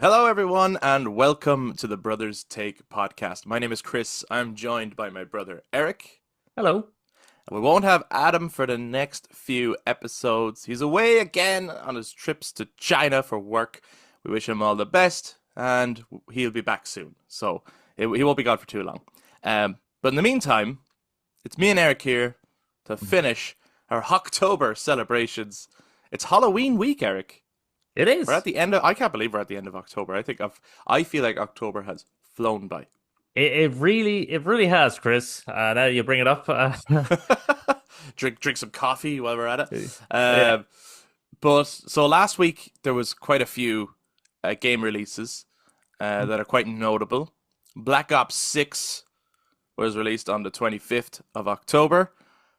Hello, everyone, and welcome to the Brothers Take podcast. My name is Kris. I'm joined by my brother Eric. Hello. We won't have Adam for the next few episodes. He's away again on his trips to China for work. We wish him all the best, and he'll be back soon. So he won't be gone for too long. But in the meantime, it's me and Eric here to finish our Hawktober celebrations. It's Halloween week, Eric. It We're at is. the end of. I can't believe we're at the end of October. I feel like October has flown by. It really has, Chris. Now you bring it up. Drink some coffee while we're at it. Yeah. But so last week there was quite a few game releases that are quite notable. Black Ops 6 was released on the 25th of October,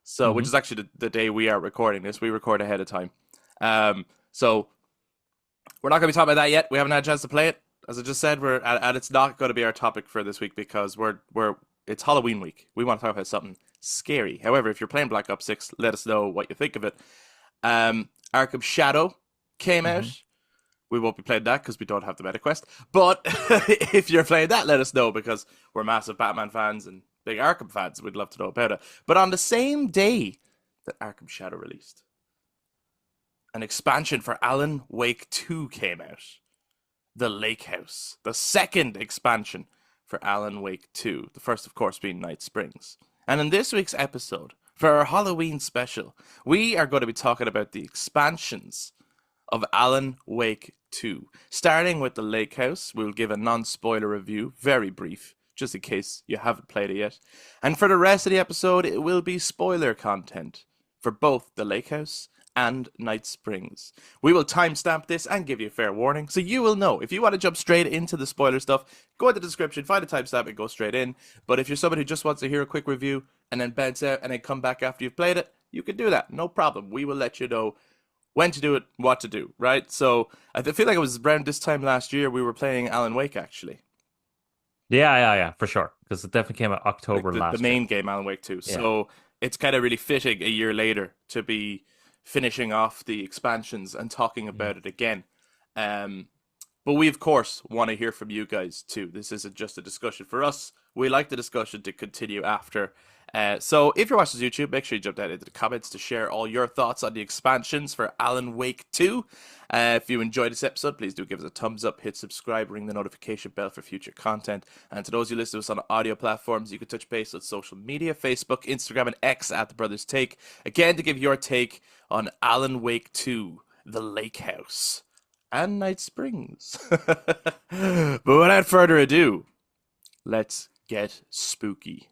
so which Mm-hmm. is actually the day we are recording this. We record ahead of time. So we're not going to be talking about that yet. We haven't had a chance to play it. As I just said, we're and it's not going to be our topic for this week because we're it's Halloween week. We want to talk about something scary. However, if you're playing Black Ops 6, let us know what you think of it. Arkham Shadow came out. Mm-hmm. We won't be playing that because we don't have the meta quest. But if you're playing that, let us know because we're massive Batman fans and big Arkham fans. We'd love to know about it. But on the same day that Arkham Shadow released, an expansion for Alan Wake 2 came out. The Lake House, the second expansion for Alan Wake 2. The first, of course, being Night Springs. And in this week's episode, for our Halloween special, we are going to be talking about the expansions of Alan Wake 2. Starting with the Lake House, we'll give a non-spoiler review, very brief, just in case you haven't played it yet. And for the rest of the episode, it will be spoiler content for both the Lake House and Night Springs. We will timestamp this and give you a fair warning, so you will know. If you want to jump straight into the spoiler stuff, go in the description, find a timestamp, and go straight in. But if you're somebody who just wants to hear a quick review and then bounce out and then come back after you've played it, you can do that. No problem. We will let you know when to do it, what to do, right? So I feel like it was around this time last year we were playing Alan Wake, actually. Yeah, for sure. Because it definitely came out Like October the last year. main game, Alan Wake 2. Yeah. So it's kind of really fitting a year later to be finishing off the expansions and talking about it again. Um, but we, of course, want to hear from you guys too. This isn't just a discussion for us. We like the discussion to continue after. So if you're watching YouTube, make sure you jump down into the comments to share all your thoughts on the expansions for Alan Wake 2. If you enjoyed this episode, please do give us a thumbs up, hit subscribe, ring the notification bell for future content. And to those who listen to us on audio platforms, you can touch base on social media, Facebook, Instagram, and X at The Brothers Take. Again, to give your take on Alan Wake 2, The Lake House, and Night Springs. But without further ado, let's get spooky.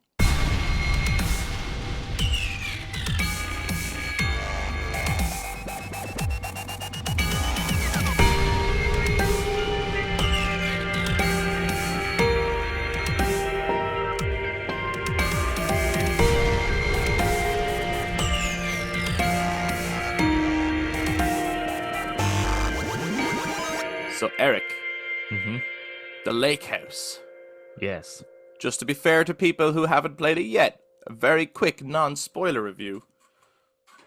So, Eric, Mm-hmm. The Lake House. Yes. Just to be fair to people who haven't played it yet, a very quick non-spoiler review.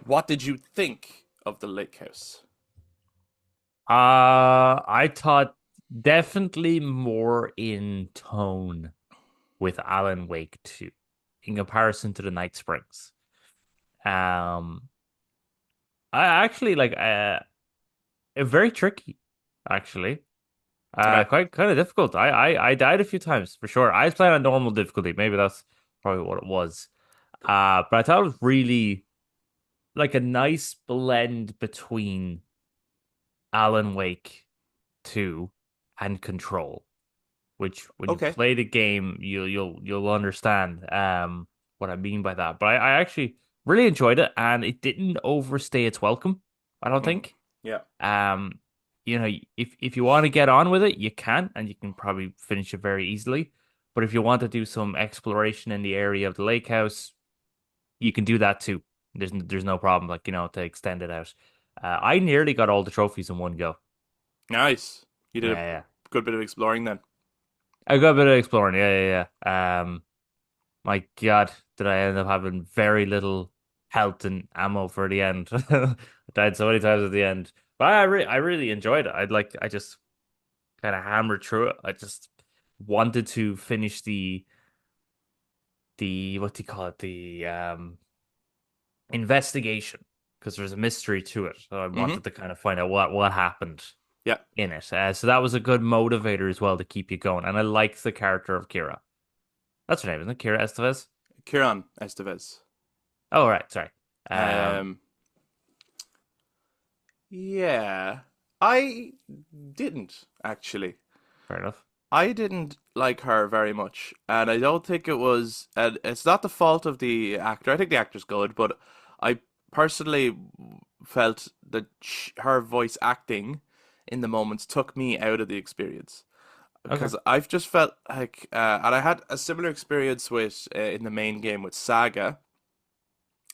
What did you think of The Lake House? I thought definitely more in tone with Alan Wake 2 in comparison to the Night Springs. Um, I actually very tricky, actually. Okay. Quite kind of difficult. I died a few times for sure. I was playing on normal difficulty. Maybe that's probably what it was. But I thought it was really like a nice blend between Alan Wake 2 and Control, which when you Okay. play the game, you'll understand what I mean by that. But I actually really enjoyed it, and it didn't overstay its welcome, I don't Hmm. think. Yeah. Um, if you want to get on with it, you can, and you can probably finish it very easily. But if you want to do some exploration in the area of the lake house, you can do that too. There's no problem, like to extend it out. I nearly got all the trophies in one go. Nice. You did a Yeah, yeah. good bit of exploring then. I got a bit of exploring. Yeah. My God, did I end up having very little health and ammo for the end? I died so many times at the end, but I really enjoyed it. I just kind of hammered through it. I just wanted to finish the what do you call it? The investigation because there's a mystery to it. So I Hmm. wanted to kind of find out what happened Yeah, in it. So that was a good motivator as well to keep you going. And I liked the character of Kira. That's her name, isn't it? Kira Estevez? Kieran Estevez. Oh, right. Sorry. Um, Um, yeah, I didn't actually. fair enough. I didn't like her very much, and I don't think it was. And it's not the fault of the actor. I think the actor's good, but I personally felt that her voice acting in the moments took me out of the experience Okay. because I've just felt like, and I had a similar experience with in the main game with Saga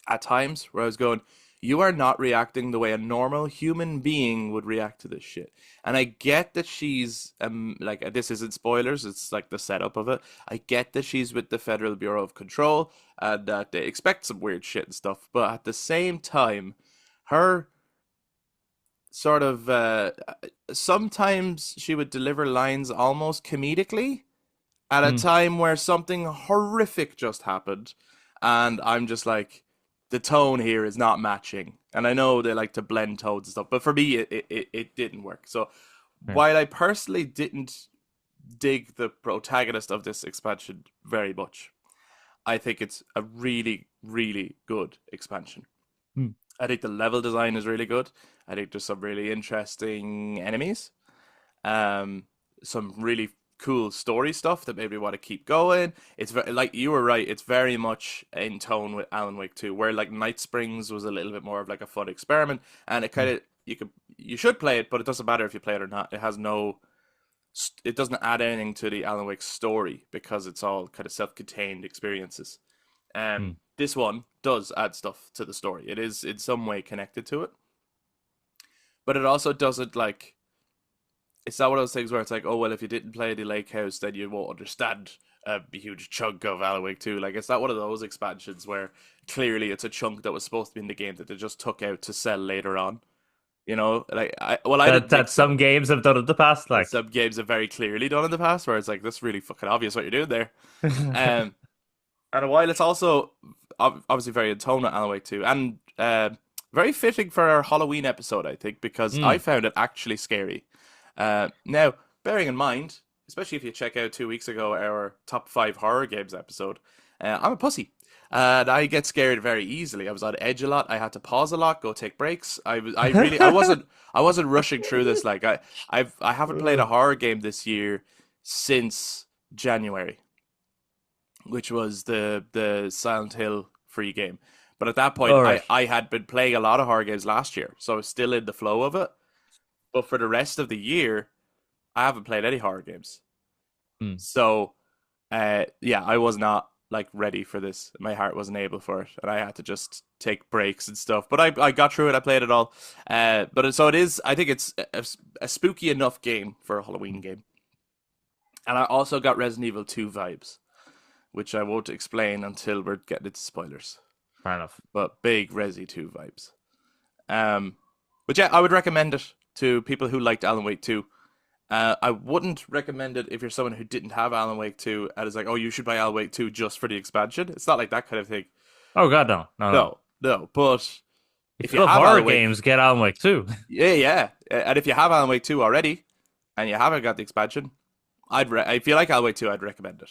at times where I was going, you are not reacting the way a normal human being would react to this shit. And I get that she's like this isn't spoilers, it's like the setup of it. I get that she's with the Federal Bureau of Control and that they expect some weird shit and stuff, but at the same time, her sort of sometimes she would deliver lines almost comedically at a Hmm. time where something horrific just happened, and I'm just like, the tone here is not matching. And I know they like to blend tones and stuff, but for me, it didn't work. So Yeah. while I personally didn't dig the protagonist of this expansion very much, I think it's a really, really good expansion. Hmm. I think the level design is really good. I think there's some really interesting enemies. Um, some really cool story stuff that made me want to keep going. It's very, like you were right. It's very much in tone with Alan Wake 2, where like Night Springs was a little bit more of like a fun experiment, and it kind Hmm. of you should play it, but it doesn't matter if you play it or not. It has no, it doesn't add anything to the Alan Wake story because it's all kind of self-contained experiences. Hmm. This one does add stuff to the story. It is in some way connected to it, but it also doesn't like, it's not one of those things where it's like, oh well, if you didn't play the Lake House, then you won't understand a huge chunk of Alan Wake 2. Like, it's not one of those expansions where clearly it's a chunk that was supposed to be in the game that they just took out to sell later on. You know, like I That didn't think some so. games have done in the past, And like. some games have very clearly done in the past where it's like, this is really fucking obvious what you're doing there. Um, and while it's also obviously very in tone with Alan Wake 2 and very fitting for our Halloween episode, I think, because I Hmm. found it actually scary. Now, bearing in mind, especially if you check out 2 weeks ago our top 5 horror games episode, I'm a pussy. And I get scared very easily. I was on edge a lot. I had to pause a lot, go take breaks. I wasn't rushing through this. Like I haven't played a horror game this year since January, which was the Silent Hill free game. But at that point, All right. I had been playing a lot of horror games last year, so I was still in the flow of it. But for the rest of the year, I haven't played any horror games. Hmm. So, yeah, I was not like ready for this. My heart wasn't able for it, and I had to just take breaks and stuff. But I got through it. I played it all. So it is. I think it's a spooky enough game for a Halloween game. And I also got Resident Evil 2 vibes, which I won't explain until we're getting into spoilers. Fair enough. But big Resi 2 vibes. Um, but yeah, I would recommend it to people who liked Alan Wake 2. I wouldn't recommend it if you're someone who didn't have Alan Wake 2 and is like, oh, you should buy Alan Wake 2 just for the expansion. It's not like that kind of thing. Oh God, no, no, no. No, no. But If if you you love have horror Alan Wake, games, get Alan Wake too. yeah, yeah. And if you have Alan Wake 2 already and you haven't got the expansion, if you like Alan Wake 2, I'd recommend it.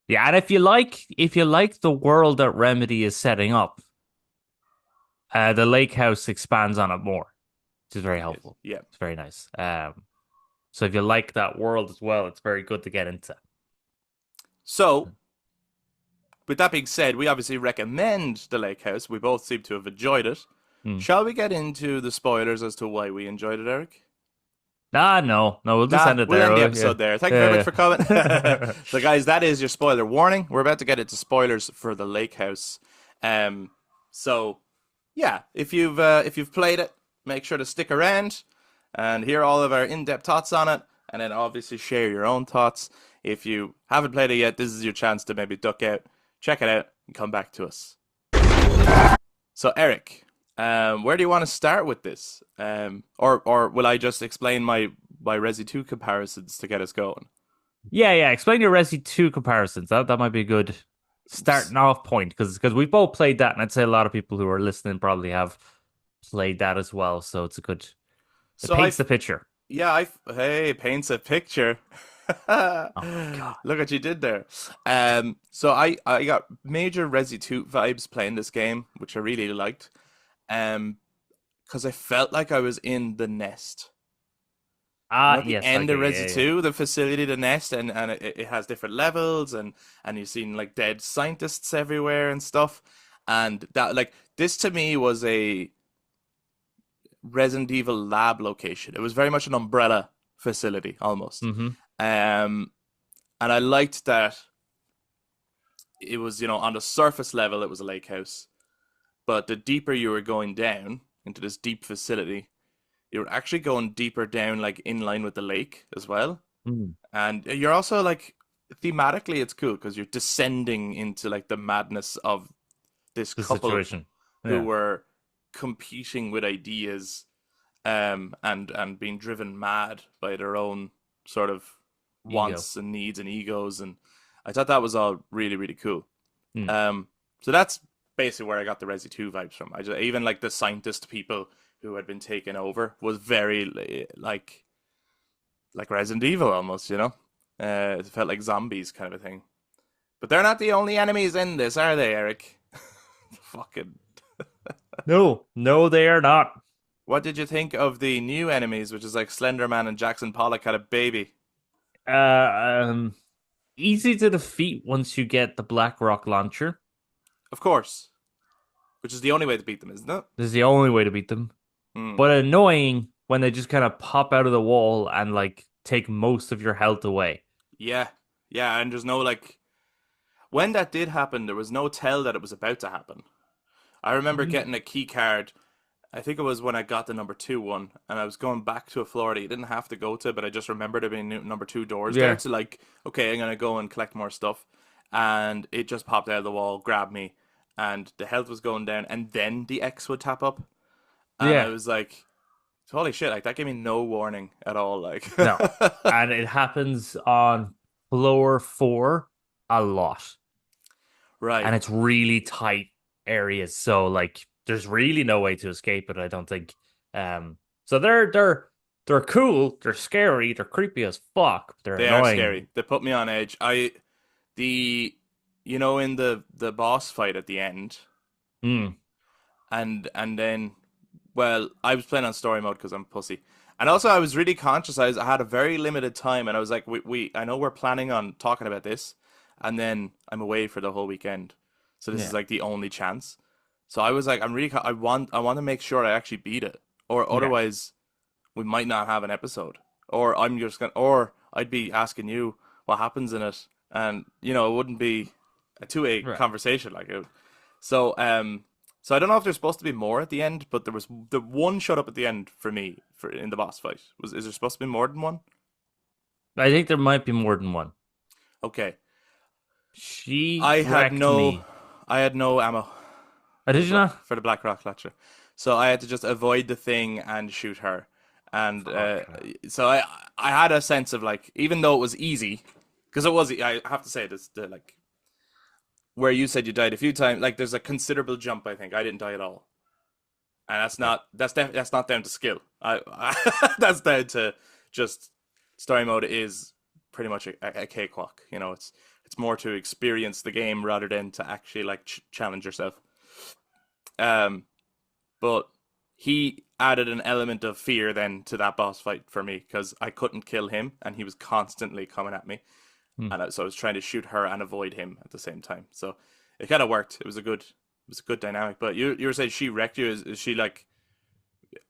Yeah, and if you like the world that Remedy is setting up, the Lake House expands on it more, which is very Yes. helpful. Yeah. It's very nice. So if you like that world as well, it's very good to get into. So, with that being said, we obviously recommend The Lake House. We both seem to have enjoyed it. Hmm. Shall we get into the spoilers as to why we enjoyed it, Eric? No, we'll just Nah, end it we'll there. end the Yeah. episode there. Thank you very much for coming. Yeah. So, guys, that is your spoiler warning. We're about to get into spoilers for The Lake House. So yeah, if you've played it, make sure to stick around and hear all of our in-depth thoughts on it, and then obviously share your own thoughts. If you haven't played it yet, this is your chance to maybe duck out, check it out, and come back to us. So, Eric, where do you want to start with this? Or will I just explain my my Resi 2 comparisons to get us going. Yeah. Explain your Resi 2 comparisons. That might be a good starting off point because we've both played that, and I'd say a lot of people who are listening probably have played that as well. So it's a good. It So paints the picture. yeah, hey, paints a picture. Oh my God. Look what you did there. So I got major Resi 2 vibes playing this game, which I really liked. Um, because I felt like I was in the nest. You know, Ah, at the yes. end of Okay. Resi Yeah. 2, the facility, the nest, and it has different levels, and you've seen like dead scientists everywhere and stuff. And that, like, this to me was a Resident Evil lab location. It was very much an umbrella facility almost. Mm-hmm. Um, and I liked that it was, on the surface level, it was a lake house. But the deeper you were going down into this deep facility, you were actually going deeper down, like in line with the lake as well. Mm. And you're also like, thematically, it's cool because you're descending into like the madness of this The couple situation. who Yeah. were competing with ideas, and being driven mad by their own sort of Ego. wants and needs and egos, and I thought that was all really really cool. Mm. Um, so that's basically where I got the Resi 2 vibes from. I just even like the scientist people who had been taken over was very like Resident Evil almost, it felt like zombies kind of a thing. But they're not the only enemies in this, are they, Eric? Fucking. No, they are not. What did you think of the new enemies, which is like Slenderman and Jackson Pollock had a baby? Uh, um, Easy to defeat once you get the Black Rock launcher. Of course. Which is the only way to beat them, isn't it? This is the only way to beat them. Hmm. But annoying when they just kind of pop out of the wall and like take most of your health away. Yeah. Yeah, and there's no like when that did happen, there was no tell that it was about to happen. I remember Mm. getting a key card. I think it was when I got the number two one, and I was going back to a floor that you didn't have to go to, but I just remembered there being number two doors there Yeah. to like, okay, I'm gonna go and collect more stuff, and it just popped out of the wall, grabbed me, and the health was going down, and then the X would tap up, and I Yeah. was like, holy shit, like that gave me no warning at all, like. No. And it happens on floor 4 a lot. Right. And it's really tight areas. So like there's really no way to escape it, I don't think. So they're cool, they're scary, they're creepy as fuck, they're They are annoying. scary. They put me on edge. The in the boss fight at the end, Mm. and then, well, I was playing on story mode because I'm a pussy, and also I was really conscious. I had a very limited time, and I was like, we I know we're planning on talking about this, and then I'm away for the whole weekend, so this is Yeah. like the only chance. So I was like, I want to make sure I actually beat it, or Yeah. otherwise we might not have an episode, or or I'd be asking you what happens in it, and it wouldn't be a two-way Right. conversation like it. So so I don't know if there's supposed to be more at the end, but there was the one showed up at the end for me for in the boss fight. Is there supposed to be more than one? I think there might be more than one. Okay, She I had wrecked no me. I had no ammo Oh, did you not? for the Black Rock Latcher, so I had to just avoid the thing and shoot her. And Fuck. so I had a sense of like, even though it was easy, because it was, I have to say this, like where you said you died a few times, like there's a considerable jump. I think I didn't die at all, and that's not down to skill. That's down to just story mode is pretty much a cakewalk. It's more to experience the game rather than to actually like challenge yourself. Um, but he added an element of fear then to that boss fight for me because I couldn't kill him and he was constantly coming at me, Hmm. and so I was trying to shoot her and avoid him at the same time. So it kind of worked. It was a good dynamic. But you were saying she wrecked you. Is she like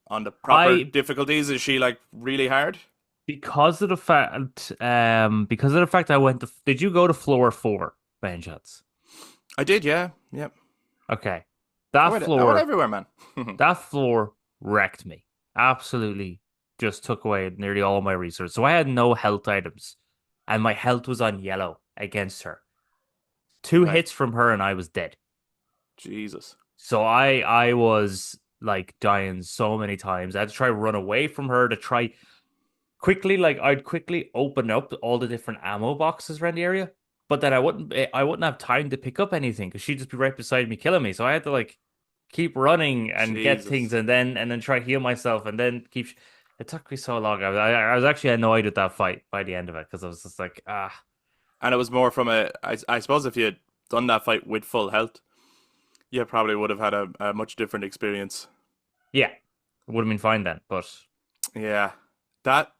on the proper I difficulties? Is she like really hard? because of the fact I went to did you go to floor 4 by any chance? I did, yeah, yep. Okay. I That went, I went floor everywhere, man. that floor wrecked me. Absolutely just took away nearly all my resources. So I had no health items. And my health was on yellow against her. Two Right, hits from her and I was dead. Jesus. So I was like dying so many times. I had to try to run away from her to try quickly, like I'd quickly open up all the different ammo boxes around the area, but then I wouldn't have time to pick up anything because she'd just be right beside me killing me. So I had to like keep running and get things Jesus. and then try to heal myself and then keep. It took me so long. I was actually annoyed with that fight by the end of it because I was just like, ah, And it was more from I suppose if you had done that fight with full health, you probably would have had a much different experience. yeah, it would have been fine then. But Yeah. That,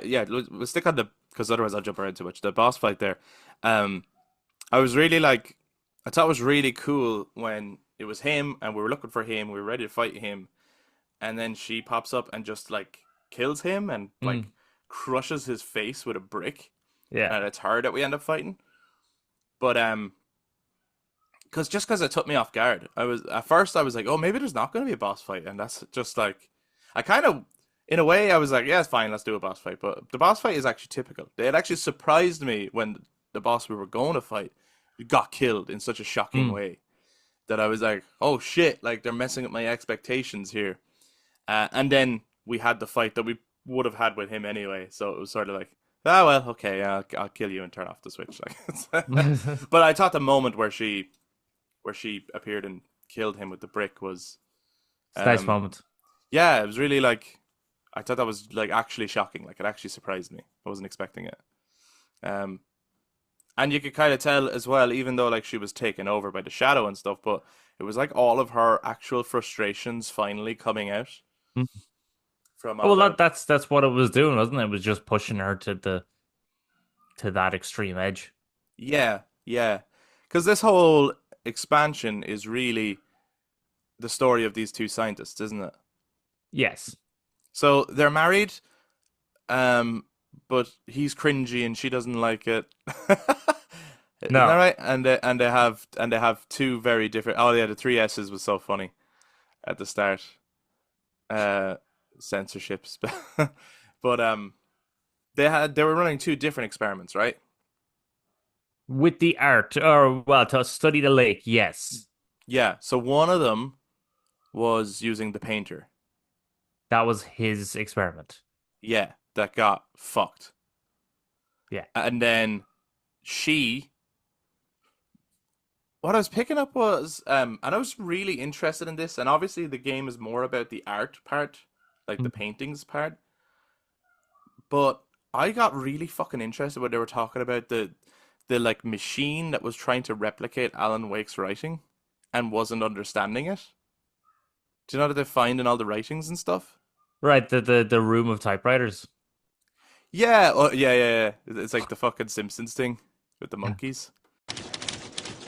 yeah, we'll stick on the, because otherwise I'll jump around too much. The boss fight there. Um, I was really like, I thought it was really cool when it was him and we were looking for him, we were ready to fight him, and then she pops up and just like kills him and like mm, crushes his face with a brick, yeah, and it's her that we end up fighting. But because it took me off guard. I was at first I was like, oh, maybe there's not going to be a boss fight, and that's just like, I kind of, in a way, I was like, yeah, it's fine, let's do a boss fight. But the boss fight is actually typical. It actually surprised me when the boss we were going to fight got killed in such a shocking mm. way that I was like, oh shit, like they're messing up my expectations here. And then we had the fight that we would have had with him anyway, so it was sort of like, ah, well, okay, yeah, I'll kill you and turn off the switch. Like, but I thought the moment where she appeared and killed him with the brick was, It's a nice um, moment. yeah, it was really like, I thought that was like actually shocking. Like it actually surprised me. I wasn't expecting it. Um, and you could kind of tell as well, even though like she was taken over by the shadow and stuff, but it was like all of her actual frustrations finally coming out Mm. from all Well, the. that's what it was doing, wasn't it? It was just pushing her to that extreme edge. Yeah, yeah, because this whole expansion is really the story of these two scientists, isn't it? Yes. So they're married, um, but he's cringy and she doesn't like it. Isn't that No. right? And they have two very different. Oh yeah, the three S's was so funny at the start. Uh, Censorships, but they were running two different experiments, right? With the art, or well, to study the lake, yes. Yeah. So one of them was using the painter. That was his experiment. Yeah, that got fucked. Yeah. And then she, what I was picking up was, and I was really interested in this, and obviously the game is more about the art part, like the Mm. paintings part, but I got really fucking interested when they were talking about the like machine that was trying to replicate Alan Wake's writing and wasn't understanding it. Do you know that they find in all the writings and stuff? Right, the room of typewriters. Yeah, oh, yeah. It's like the fucking Simpsons thing with the Yeah. monkeys.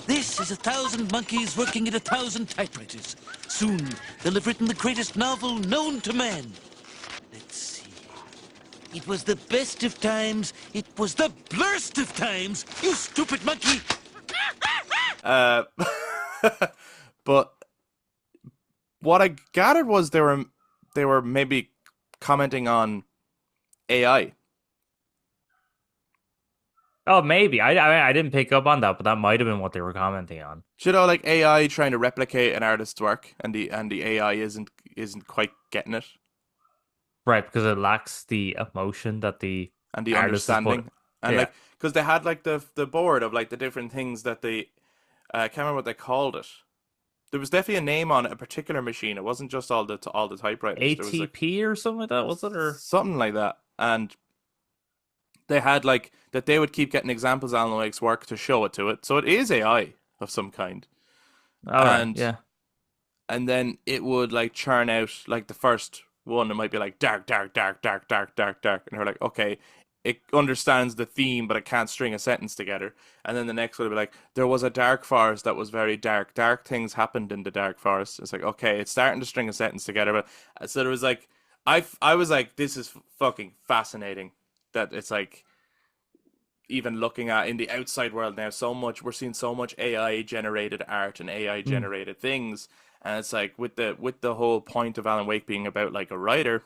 This is 1,000 monkeys working at 1,000 typewriters. Soon, they'll have written the greatest novel known to man. Let's see. It was the best of times. It was the blurst of times. You stupid monkey! Uh, but what I gathered was they were maybe commenting on AI. Oh, maybe. I didn't pick up on that, but that might have been what they were commenting on. You know, like AI trying to replicate an artist's work, and the AI isn't quite getting it, Right, because it lacks the emotion that the and the artist is put. understanding, and Yeah. like because they had like the board of like the different things that they, I can't remember what they called it. There was definitely a name on it, a particular machine. It wasn't just all the typewriters. There was like ATP or something like that, was it? Or something like that, and they had like that they would keep getting examples of Alan Wake's work to show it to it. So it is AI of some kind, all right, and yeah. and then it would like churn out like the first one. It might be like dark, dark, dark, dark, dark, dark, dark, and they're like, okay, it understands the theme, but it can't string a sentence together. And then the next one would be like, there was a dark forest that was very dark. Dark things happened in the dark forest. It's like, okay, it's starting to string a sentence together, but so there was like, I was like, this is fucking fascinating. That it's like even looking at in the outside world now, so much we're seeing so much AI generated art and AI Mm. generated things, and it's like with the whole point of Alan Wake being about like a writer,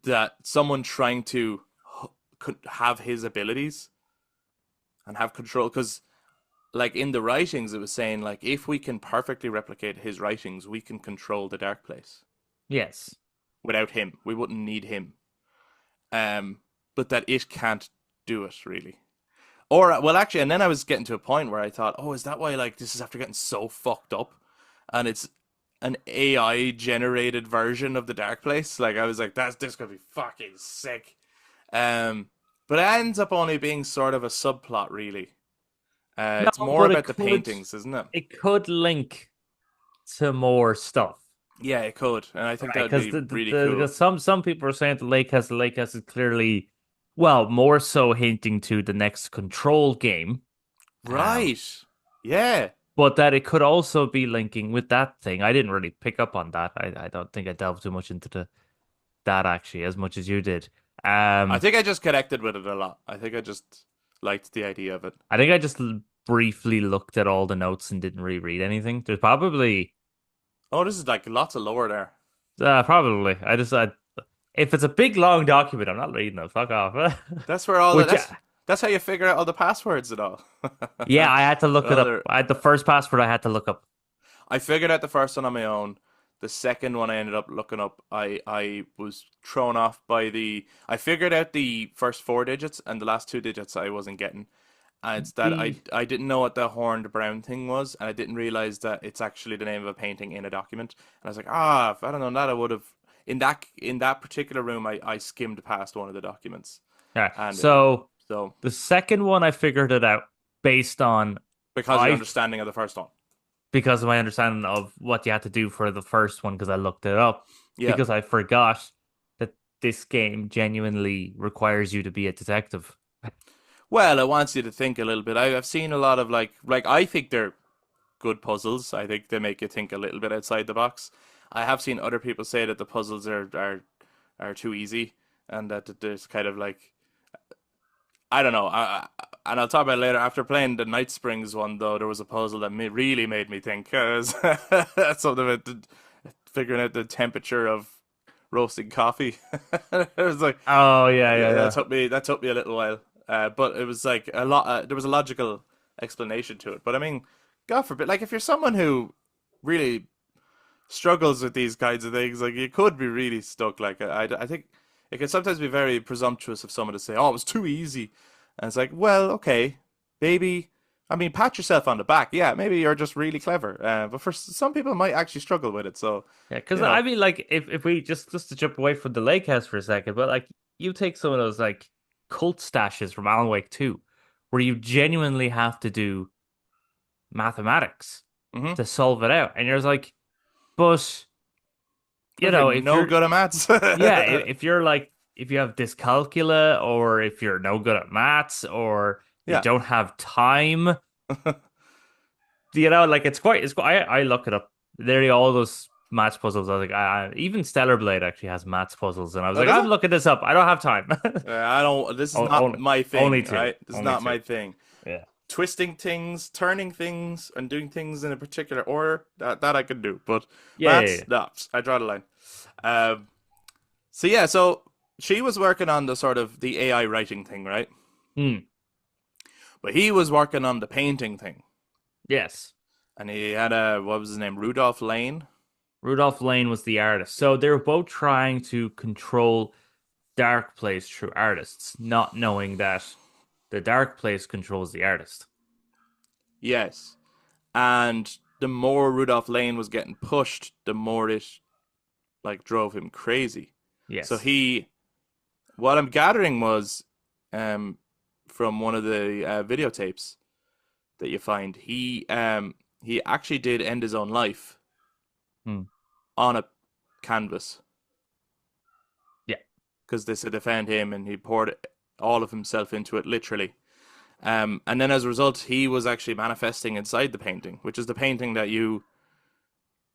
that someone trying to could have his abilities and have control, because like in the writings it was saying like if we can perfectly replicate his writings we can control the dark place, Yes. without him. We wouldn't need him. But that it can't do it really. Or well, actually, and then I was getting to a point where I thought, oh, is that why like this is after getting so fucked up, and it's an AI generated version of the Dark Place? Like I was like, this gonna be fucking sick. But it ends up only being sort of a subplot, really. It's No, more but about the paintings, isn't it? It could link to more stuff. Yeah, it could, and I think Right, that would be really cool. because some people are saying the Lake House is clearly, well, more so hinting to the next Control game, Right. Yeah. but that it could also be linking with that thing. I didn't really pick up on that. I don't think I delved too much into that actually, as much as you did. I think I just connected with it a lot. I think I just liked the idea of it. I think I just briefly looked at all the notes and didn't reread anything. There's probably Oh, this is like lots of lore there. probably if it's a big long document, I'm not reading it. Fuck off. That's where all Which, that's how you figure out all the passwords and all. yeah, I had to look it Other- up. I had the first password I had to look up. I figured out the first one on my own. The second one I ended up looking up. I was thrown off by I figured out the first 4 digits and the last 2 digits I wasn't getting. And it's that I didn't know what the horned brown thing was, and I didn't realize that it's actually the name of a painting in a document. And I was like, if I don't know that, I would have in that particular room. I skimmed past one of the documents. Yeah. And So so the second one I figured it out based on because of your understanding of the first one. because of my understanding of what you had to do for the first one, because I looked it up. Yeah. Because I forgot that this game genuinely requires you to be a detective. Well, it wants you to think a little bit. I've seen a lot of like I think they're good puzzles. I think they make you think a little bit outside the box. I have seen other people say that the puzzles are too easy, and that there's kind of like I don't know. And I'll talk about it later. After playing the Night Springs one, though, there was a puzzle that really made me think. That's something about figuring out the temperature of roasting coffee. It was like, Oh yeah. that took me a little while. But it was like a lot. There was a logical explanation to it. But I mean, God forbid, like if you're someone who really struggles with these kinds of things, like you could be really stuck. Like I think it can sometimes be very presumptuous of someone to say, "Oh, it was too easy," and it's like, well, okay, maybe. I mean, pat yourself on the back. Yeah, maybe you're just really clever. But for some people, might actually struggle with it. So Yeah, because you know. I mean, like, if we just to jump away from the Lake House for a second, but like, you take some of those like cult stashes from Alan Wake 2, where you genuinely have to do mathematics Mhm. to solve it out, and you're just like, but you know, if no you're good at maths. yeah, if you're like, if you have dyscalculia, or if you're no good at maths, or you Yeah. don't have time, you know, like it's quite. I look it up. Literally, all those maths puzzles. I was like, even Stellar Blade actually has maths puzzles, and I was like, does I'm it? looking this up. I don't have time. I don't. This is not Only- my thing. only two. Right? This is Only not two. my thing. Yeah. Twisting things, turning things, and doing things in a particular order that I can do. But Yeah, that's no. I draw the line. So she was working on the sort of the AI writing thing, right? Hmm. But he was working on the painting thing, Yes. and he had what was his name, Rudolph Lane. Rudolph Lane was the artist. So they were both trying to control Dark Place through artists, not knowing that the Dark Place controls the artist. Yes, and the more Rudolph Lane was getting pushed, the more it like drove him crazy. Yes. So what I'm gathering was, from one of the videotapes that you find, he actually did end his own life on a canvas. Yeah. Because they said they found him and he poured all of himself into it, literally. And then as a result, he was actually manifesting inside the painting, which is the painting that you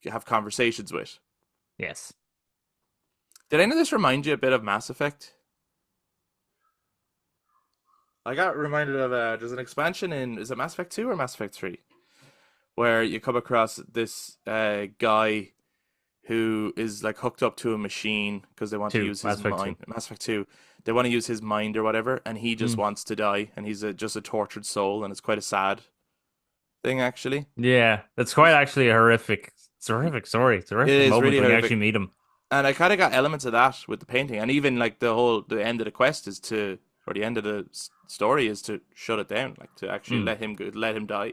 have conversations with. Yes. Did any of this remind you a bit of Mass Effect? I got reminded of there's an expansion is it Mass Effect 2 or Mass Effect 3? Where you come across this guy who is like hooked up to a machine because they want to use his mind. Mass Effect 2. They want to use his mind or whatever, and he just wants to die, and he's just a tortured soul, and it's quite a sad thing, actually. Yeah, that's quite actually a horrific. It's a horrific story. It's a horrific It is moment really when you horrific. actually meet him. And I kind of got elements of that with the painting, and even like the end of the quest is to, or the end of the story is to shut it down, like to actually let him die,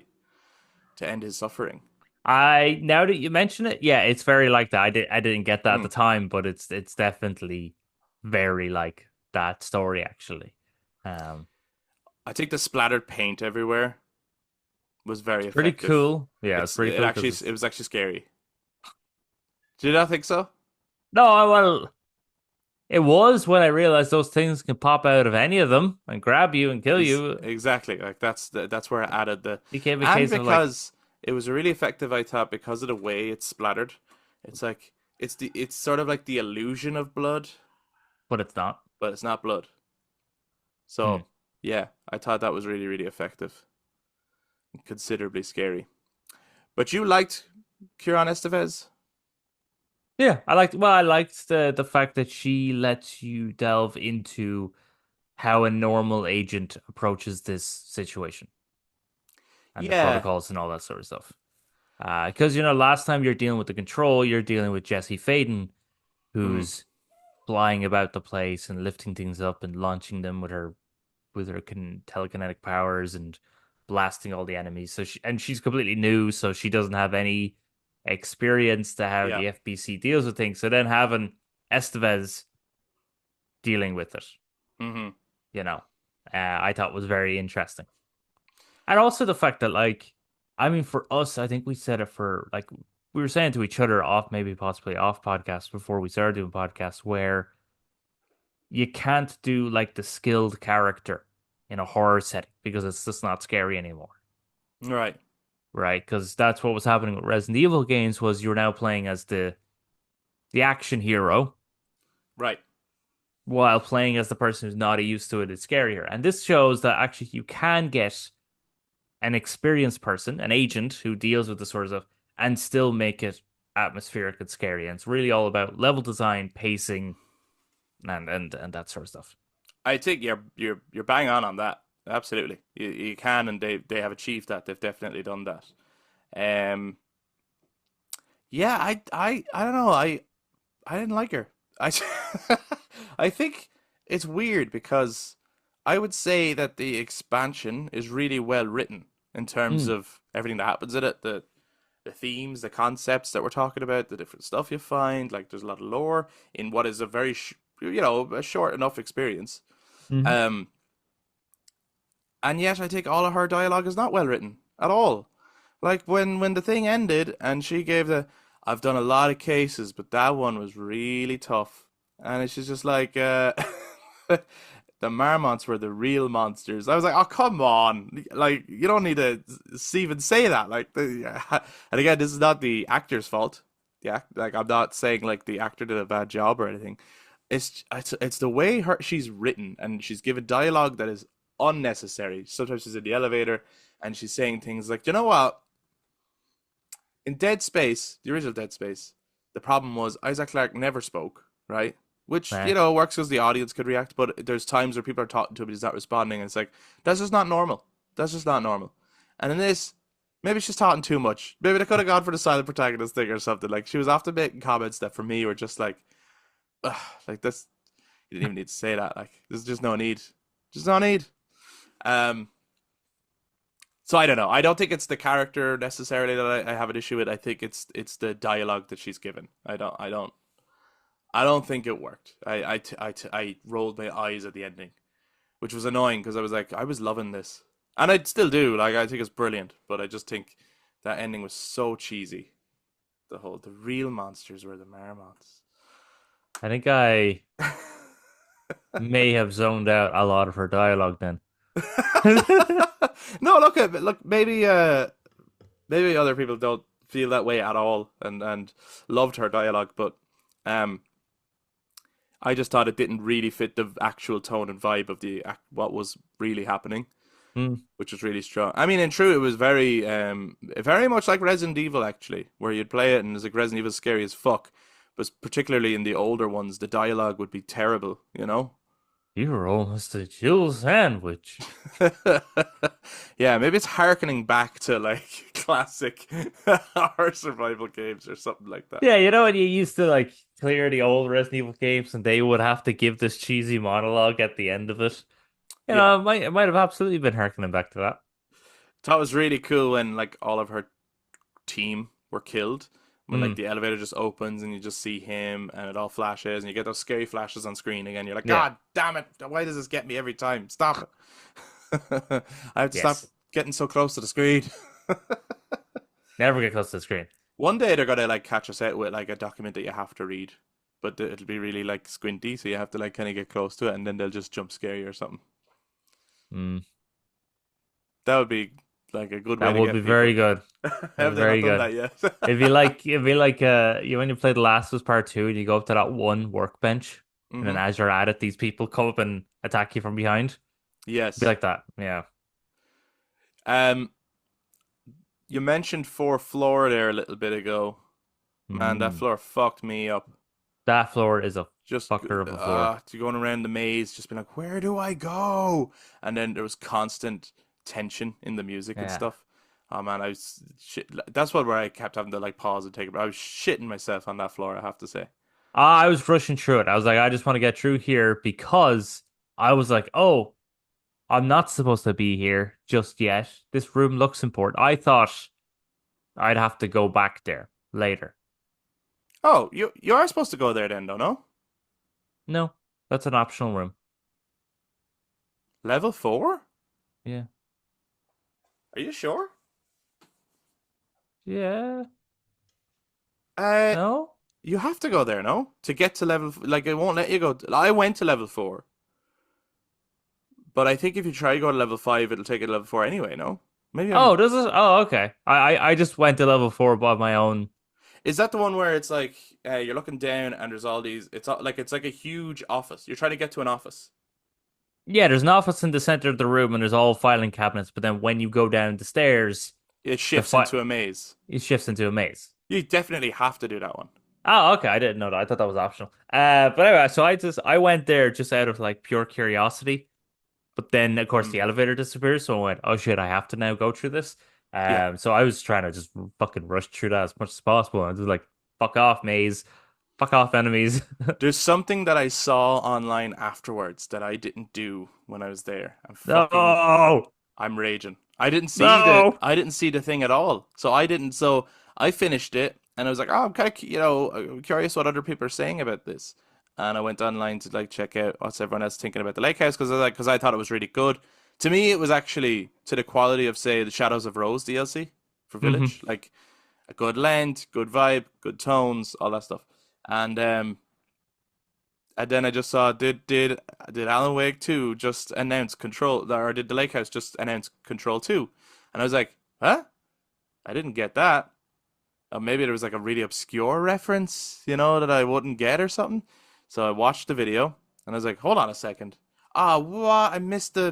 to end his suffering. Now that you mention it, yeah, it's very like that. I didn't get that at the time, but it's definitely very like that story actually. I think the splattered paint everywhere was very Pretty effective. cool. Yeah, it's pretty cool. It was actually scary. Do you not think so? No, well, it was when I realized those things can pop out of any of them and grab you and kill you. Exactly. Like that's where I added the Became a and case because it was really effective, I thought, because of the way it's splattered. It's like it's sort of like the illusion of blood, but it's not. but it's not blood. So yeah, I thought that was really, really effective. Considerably scary. But you liked Kieran Estevez? Yeah, I liked the fact that she lets you delve into how a normal agent approaches this situation and the protocols and all that sort of stuff. Because last time you're dealing with the control, you're dealing with Jesse Faden, who's flying about the place and lifting things up and launching them with her telekinetic powers and blasting all the enemies. So she's completely new, so she doesn't have any experience to how the FBC deals with things. So then having Estevez dealing with it, I thought was very interesting. And also the fact that, like, I mean, for us, I think we said it for, like, we were saying to each other possibly off podcast before we started doing podcasts, where you can't do, like, the skilled character in a horror setting because it's just not scary anymore. Right. Right, because that's what was happening with Resident Evil games, was you're now playing as the action hero. Right. While playing as the person who's not used to it, it's scarier. And this shows that actually you can get an experienced person, an agent who deals with the sort of stuff, and still make it atmospheric and scary. And it's really all about level design, pacing, and that sort of stuff. I think you're bang on that. Absolutely, you can, and they have achieved that. They've definitely done that. Yeah, I don't know. I didn't like her. I think it's weird because I would say that the expansion is really well written in terms of everything that happens in it, the themes, the concepts that we're talking about, the different stuff you find. Like, there's a lot of lore in what is a very a short enough experience. And yet I think all of her dialogue is not well written at all. Like when the thing ended and she gave I've done a lot of cases, but that one was really tough. And it's just like, the Marmonts were the real monsters. I was like, oh, come on. Like, you don't need to even say that. Like, and again, this is not the actor's fault. Yeah, like, I'm not saying like the actor did a bad job or anything. It's the way she's written, and she's given dialogue that is unnecessary. Sometimes she's in the elevator and she's saying things like, you know what? In Dead Space, the original Dead Space, the problem was Isaac Clarke never spoke, right? Which, works because the audience could react, but there's times where people are talking to him and he's not responding, and it's like, that's just not normal. That's just not normal. And in this, maybe she's talking too much. Maybe they could have gone for the silent protagonist thing or something. Like, she was often making comments that for me were just like, ugh, like this, you didn't even need to say that. Like, there's just no need. Just no need. So I don't know. I don't think it's the character necessarily that I have an issue with. I think it's the dialogue that she's given. I don't think it worked. I rolled my eyes at the ending, which was annoying because I was like, I was loving this, and I still do. Like, I think it's brilliant, but I just think that ending was so cheesy. The real monsters were the Marmonts. I think I may have zoned out a lot of her dialogue then. No, look, maybe other people don't feel that way at all and loved her dialogue, but I just thought it didn't really fit the actual tone and vibe of what was really happening, which was really strong. I mean, in true, it was very much like Resident Evil, actually, where you'd play it and it's like Resident Evil scary as fuck, but particularly in the older ones, the dialogue would be terrible, you know? You were almost a Jill sandwich. Yeah, maybe it's harkening back to like classic horror survival games or something like that. Yeah, you know when you used to like clear the old Resident Evil games and they would have to give this cheesy monologue at the end of it. You Yeah. know, it might have absolutely been harkening back to that. Thought it was really cool when like all of her team were killed. When like Mm, the elevator just opens and you just see him and it all flashes and you get those scary flashes on screen again. You're like, yeah. God damn it! Why does this get me every time? Stop it! I have to stop Yes. getting so close to the screen. Never get close to the screen. One day they're gonna like catch us out with like a document that you have to read, but it'll be really like squinty, so you have to like kind of get close to it, and then they'll just jump scare you or something. Mm, That would be like a good way that to would get be people. very good. Have they Very not done good. that yet? It'd be like you when you play The Last of Us Part 2 and you go up to that one workbench and then Hmm. as you're at it, these people come up and attack you from behind. Be Yes. like that. Yeah. Um, you mentioned fourth floor there a little bit ago. Man, that Mm. floor fucked me up. That floor is a Just fucker of a floor. going around the maze, just being like, where do I go? And then there was constant tension in the music and Yeah. stuff. Oh man, I was shit. That's what where I kept having to like pause and take a breath. I was shitting myself on that floor, I have to say. I was rushing through it. I was like, I just want to get through here because I was like, oh, I'm not supposed to be here just yet. This room looks important. I thought I'd have to go back there later. Oh, you are supposed to go there then, don't know? No, that's an optional room. Level 4? Yeah. Are you sure? Yeah. Uh, No? you have to go there, no? To get to level, like it won't let you go. I went to level 4, but I think if you try to go to level 5, it'll take you to level 4 anyway, no? Maybe I'm. Oh, does it? Oh, okay. I just went to level 4 by my own. Is that the one where it's like you're looking down and there's all these? It's like a huge office. You're trying to get to an office. Yeah, there's an office in the center of the room and there's all filing cabinets, but then when you go down the stairs, It the shifts into a maze. it shifts into a maze. You definitely have to do that one. Oh, okay. I didn't know that. I thought that was optional. But anyway, so I went there just out of like pure curiosity. But then of course the Mm. elevator disappears, so I went, oh shit, I have to now go through this. Yeah. So I was trying to just fucking rush through that as much as possible. I was like, fuck off, maze, fuck off, enemies. There's something that I saw online afterwards that I didn't do when I was there. No, I'm raging. no. I didn't see the thing at all. So I finished it and I was like, oh, I'm kind of, I'm curious what other people are saying about this. And I went online to like check out what's everyone else thinking about the Lake House because I thought it was really good. To me, it was actually to the quality of say the Shadows of Rose DLC for Hmm. Village, like a good length, good vibe, good tones, all that stuff. And then I just saw did Alan Wake 2 just announce Control, or did the Lake House just announce Control 2? And I was like, huh? I didn't get that. Or maybe there was like a really obscure reference, that I wouldn't get or something. So I watched the video and I was like, hold on a second. Ah, what? I missed the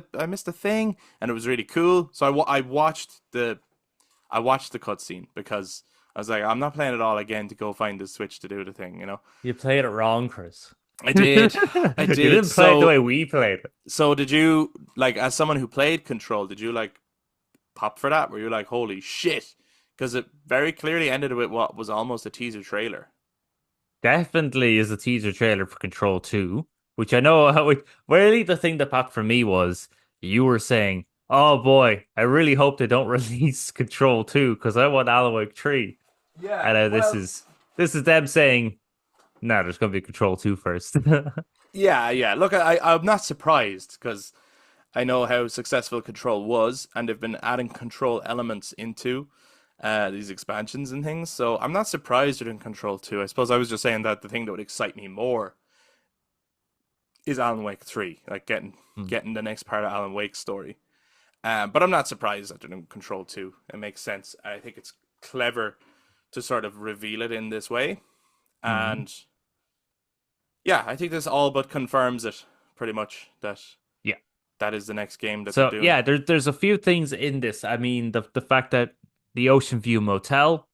thing, and it was really cool. So I watched the cutscene because I was like, I'm not playing it all again to go find the Switch to do the thing. You played it wrong, Chris. I did. I You did. didn't play it the way we played it. So did you like as someone who played Control, did you like pop for that? Were you like, holy shit? Because it very clearly ended with what was almost a teaser trailer. Definitely is a teaser trailer for Control 2, which I know how really the thing that popped for me was you were saying, oh boy, I really hope they don't release Control 2 because I want Alan Wake 3. Yeah. And this is them saying, no, there's gonna be Control 2 first. Yeah. Look, I'm not surprised because I know how successful Control was, and they've been adding Control elements into these expansions and things. So I'm not surprised they're in Control 2. I suppose I was just saying that the thing that would excite me more is Alan Wake 3, like getting the next part of Alan Wake's story. But I'm not surprised that they're in Control 2. It makes sense. I think it's clever to sort of reveal it in this way. And yeah, I think this all but confirms it pretty much that Yeah. that is the next game that So they're doing. yeah, there's a few things in this. I mean, the fact that the Ocean View Motel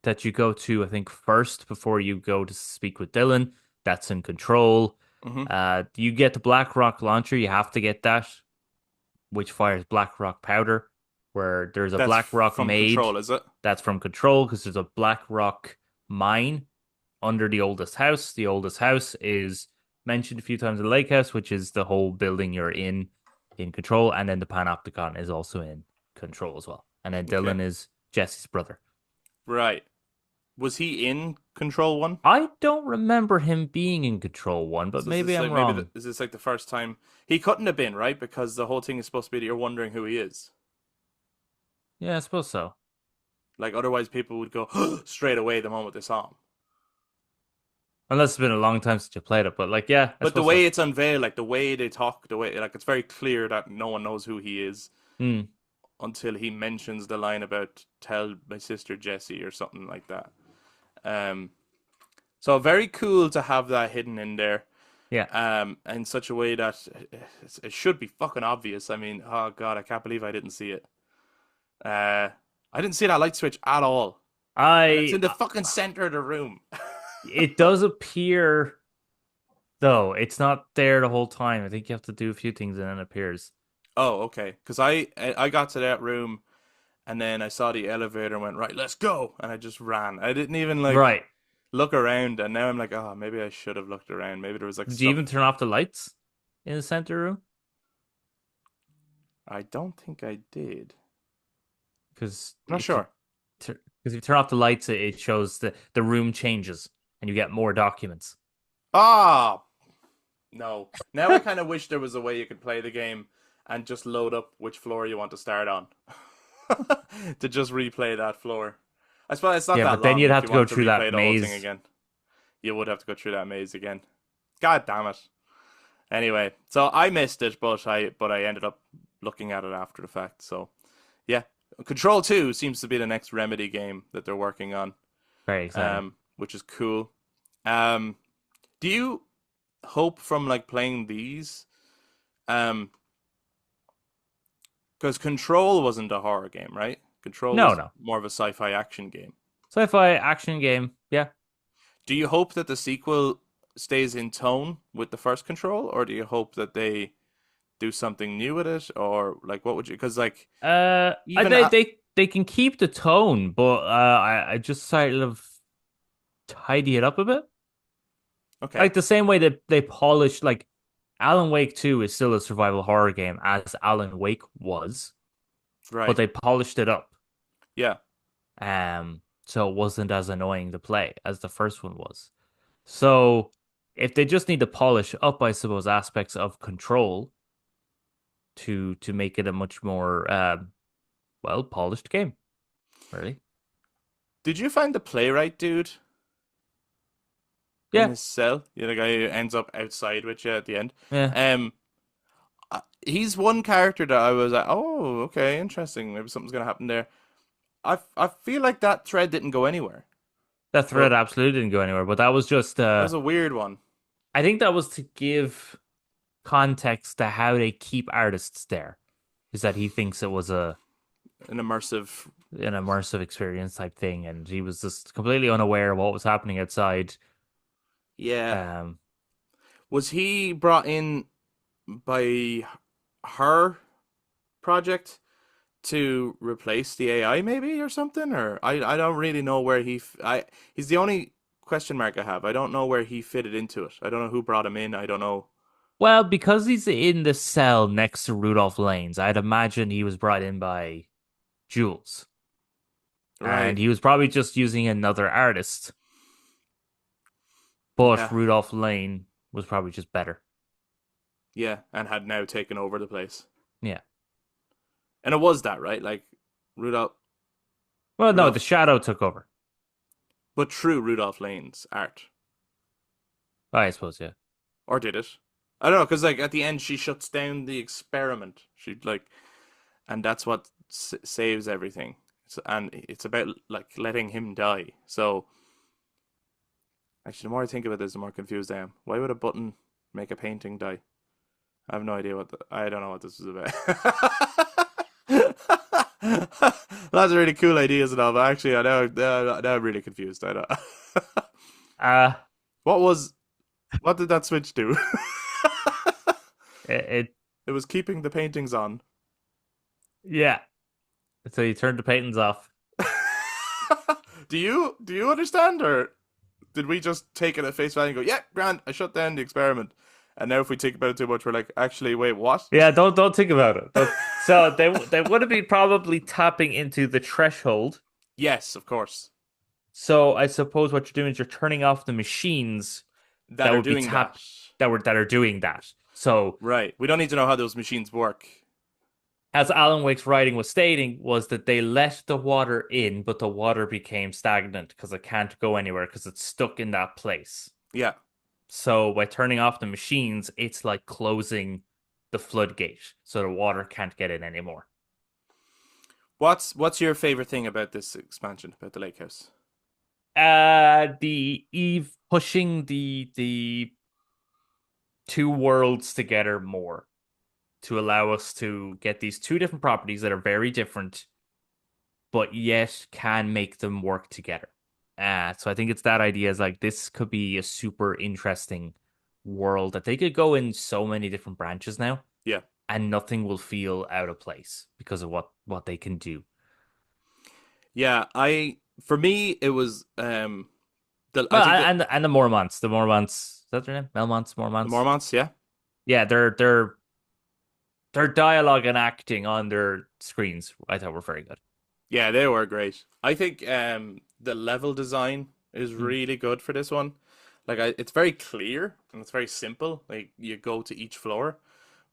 that you go to, I think, first before you go to speak with Dylan, that's in Control. Hmm. You get the Black Rock launcher, you have to get that, which fires Black Rock powder, where there's a That's black rock from maid. Control, is it? That's from Control, because there's a black rock mine under the oldest house. The oldest house is mentioned a few times in the Lake House, which is the whole building you're in Control, and then the Panopticon is also in Control as well. And then Dylan is Jesse's brother. Right. Was he in Control 1? I don't remember him being in Control 1, but So maybe is this I'm wrong. is this like the first time? He couldn't have been, right? Because the whole thing is supposed to be that you're wondering who he is. Yeah, I suppose so. Like, otherwise people would go straight away the moment they saw him. Unless it's been a long time since you played it, but like, yeah. But the way it's unveiled, like the way they talk, the way, like, it's very clear that no one knows who he is until he mentions the line about "tell my sister Jessie" or something like that. So very cool to have that hidden in there. Yeah. In such a way that it should be fucking obvious. I mean, oh god, I can't believe I didn't see it. I didn't see that light switch at all. It's in the fucking center of the room. It does appear, though. It's not there the whole time. I think you have to do a few things and then it appears. Oh, okay. Because I got to that room, and then I saw the elevator and went, right, let's go. And I just ran. I didn't even look around. And now I'm like, oh, maybe I should have looked around. Maybe there was like Did you even turn off the lights in the center room? I don't think I did. Because Not sure. Because if you turn off the lights, it shows the room changes and you get more documents. Ah, no. Now I kind of wish there was a way you could play the game and just load up which floor you want to start on to just replay that floor. I suppose it's not that long. Yeah, but then you'd have to go through that the whole maze thing again. You would have to go through that maze again. God damn it. Anyway, so I missed it, but I ended up looking at it after the fact. So, yeah. Control 2 seems to be the next Remedy game that they're working on. Very exciting. Which is cool. Do you hope from like playing these? Because Control wasn't a horror game, right? Control was more of a sci-fi action game. Sci-fi action game, yeah. Do you hope that the sequel stays in tone with the first Control, or do you hope that they do something new with it, or like what would you? Because like, they can keep the tone, but I just sort of tidy it up a bit. Okay, like the same way that they polished, like Alan Wake 2 is still a survival horror game as Alan Wake was, right? But they polished it up. Yeah. So it wasn't as annoying to play as the first one was. So if they just need to polish up, I suppose, aspects of Control to make it a much more polished game. Really? Did you find the playwright dude? Yeah. In his cell? Yeah, the guy who ends up outside with you at the end. Yeah. He's one character that I was like, oh, okay, interesting. Maybe something's gonna happen there. I feel like that thread didn't go anywhere. That thread absolutely didn't go anywhere, but that was just that was a weird one. I think that was to give context to how they keep artists there. Is that he thinks it was an immersive experience type thing, and he was just completely unaware of what was happening outside. Yeah. Was he brought in by her project to replace the AI maybe or something? Or I don't really know where he's the only question mark I have. I don't know where he fitted into it. I don't know who brought him in. I don't know. Well, because he's in the cell next to Rudolph Lanes, I'd imagine he was brought in by Jules. Right. And he was probably just using another artist. But Rudolph Lane was probably just better. Yeah, and had now taken over the place. Yeah. And it was that, right? Like, Rudolph... Well, no, the Shadow took over. But through Rudolph Lane's art. I suppose, yeah. Or did it? I don't know, because, like, at the end, she shuts down the experiment. And that's what saves everything. And it's about, like, letting him die. So... Actually, the more I think about this, the more confused I am. Why would a button make a painting die? I have no idea I don't know what this is about. That's a really cool idea, isn't it? But actually, now I'm really confused. I don't. What did that switch do? It was keeping the paintings on. Yeah. until you turn the paintings off. Do you understand, or did we just take it at face value and go, yeah, grand, I shut down the experiment? And now if we think about it too much, we're like, actually, wait, what? Yeah, don't think about it. So they would have been probably tapping into the threshold. Yes, of course. So I suppose what you're doing is you're turning off the machines That are would be doing that. that are doing that. So Right. We don't need to know how those machines work. as Alan Wake's writing was stating, was that they let the water in, but the water became stagnant because it can't go anywhere because it's stuck in that place. Yeah. So by turning off the machines, it's like closing the floodgate, so the water can't get in anymore. What's your favorite thing about this expansion, about the lake house? The Eve pushing the two worlds together more to allow us to get these two different properties that are very different, but yet can make them work together. So I think it's that idea is like this could be a super interesting world that they could go in so many different branches now. Yeah. And nothing will feel out of place because of what they can do. Yeah, for me it was the And the Mormonts. The Mormonts, is that their name? Mormonts. Mormonts, yeah. Yeah, their dialogue and acting on their screens, I thought were very good. Yeah, they were great. I think the level design is really good for this one. Like it's very clear and it's very simple. Like you go to each floor,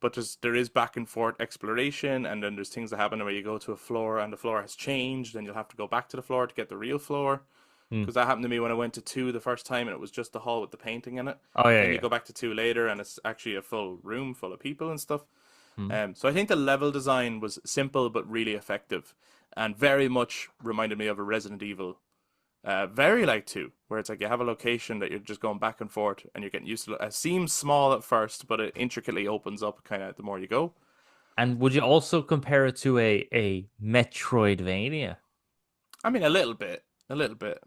but there is back and forth exploration, and then there's things that happen where you go to a floor and the floor has changed, and you'll have to go back to the floor to get the real floor. Because that happened to me when I went to 2 the first time, and it was just the hall with the painting in it. Oh yeah, Then you go back to 2 later, and it's actually a full room full of people and stuff. So I think the level design was simple but really effective, and very much reminded me of a Resident Evil. Very like 2, where it's like you have a location that you're just going back and forth, and you're getting used to it. It seems small at first, but it intricately opens up kind of the more you go. And would you also compare it to a Metroidvania? I mean, a little bit,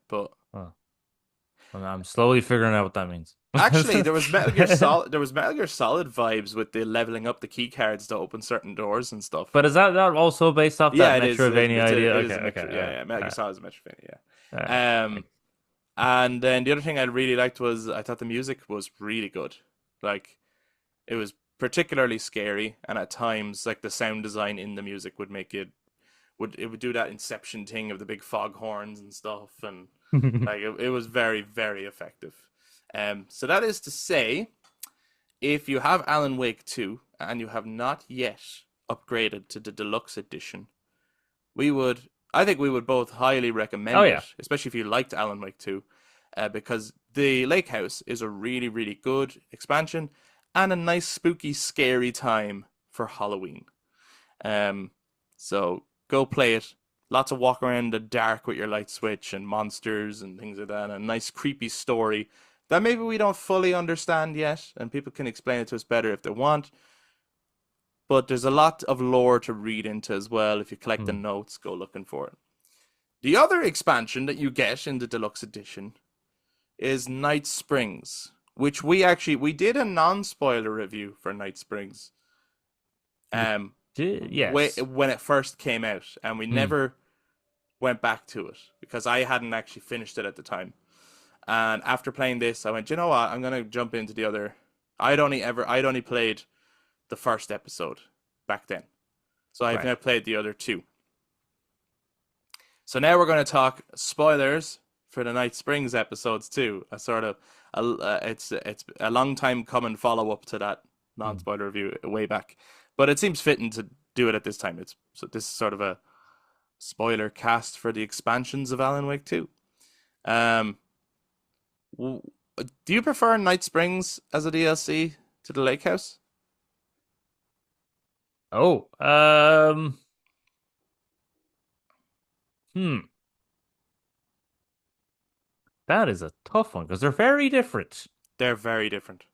but Oh. I'm slowly figuring out what that means. actually, there was Metal Gear Solid. There was Metal Gear Solid vibes with the leveling up the key cards to open certain doors and stuff. But is that also based off that Metroidvania idea? It is Okay. yeah. Metal Gear Solid is a Metroidvania. Alright. And then the other thing I really liked was I thought the music was really good. Like, it was particularly scary, and at times, like the sound design in the music would make it would do that Inception thing of the big fog horns and stuff, and like it was very, very effective. So that is to say, if you have Alan Wake 2 and you have not yet upgraded to the deluxe edition, I think we would both highly recommend it, especially if you liked Alan Wake 2, because the Lake House is a really, really good expansion and a nice, spooky, scary time for Halloween. So go play it. Lots of walk around the dark with your light switch and monsters and things like that, and a nice, creepy story that maybe we don't fully understand yet, and people can explain it to us better if they want. But there's a lot of lore to read into as well. If you collect the notes, go looking for it. The other expansion that you get in the deluxe edition is Night Springs, which we did a non-spoiler review for Night Springs. Yes. When it first came out, and we never went back to it because I hadn't actually finished it at the time. And after playing this, I went, you know what? I'm gonna jump into the other. I'd only played the first episode back then, so I've now played the other 2. So now we're going to talk spoilers for the Night Springs episodes too. It's a long time coming follow up to that non-spoiler review way back, but it seems fitting to do it at this time. This is sort of a spoiler cast for the expansions of Alan Wake 2. Do you prefer Night Springs as a DLC to the Lake House? Oh, that is a tough one because they're very different. They're very different,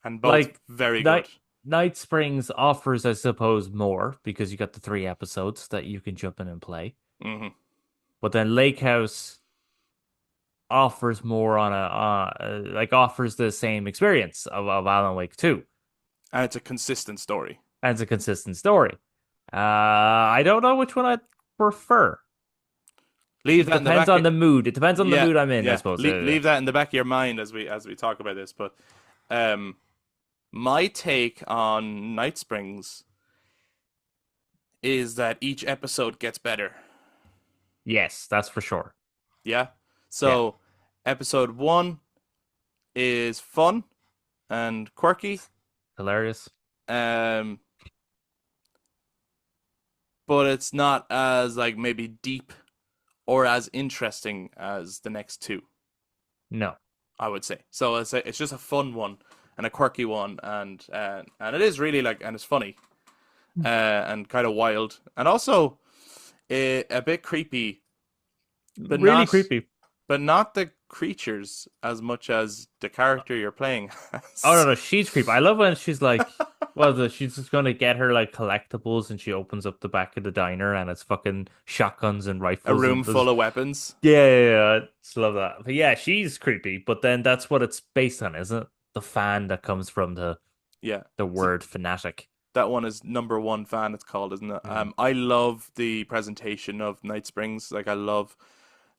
and both very good. Night Springs offers, I suppose, more because you got the 3 episodes that you can jump in and play. Mm-hmm. But then Lake House offers more on offers the same experience of Alan Wake 2. And it's a consistent story. I don't know which one I'd prefer. Leave It that in the depends back. on the mood. It depends on the Yeah, mood I'm in, I yeah. suppose. Leave that in the back of your mind as we talk about this. But my take on Night Springs is that each episode gets better. Yes, that's for sure. Yeah. Yeah. So episode 1 is fun and quirky. Hilarious. Um, but it's not as like maybe deep or as interesting as the next two, No. I would say. So it's just a fun one and a quirky one, and it is really like, and it's funny, and kind of wild, and also a bit creepy, but Really not creepy. but not the creatures as much as the character you're playing as. Oh no, she's creepy. I love when she's like, she's just gonna get her like collectibles, and she opens up the back of the diner, and it's fucking shotguns and rifles. A room and full of weapons. yeah. I just love that. But yeah, she's creepy. But then that's what it's based on, isn't it? The fan that comes from the Yeah. word fanatic. That one is number one fan, it's called, isn't it? Mm. I love the presentation of Night Springs. Like, I love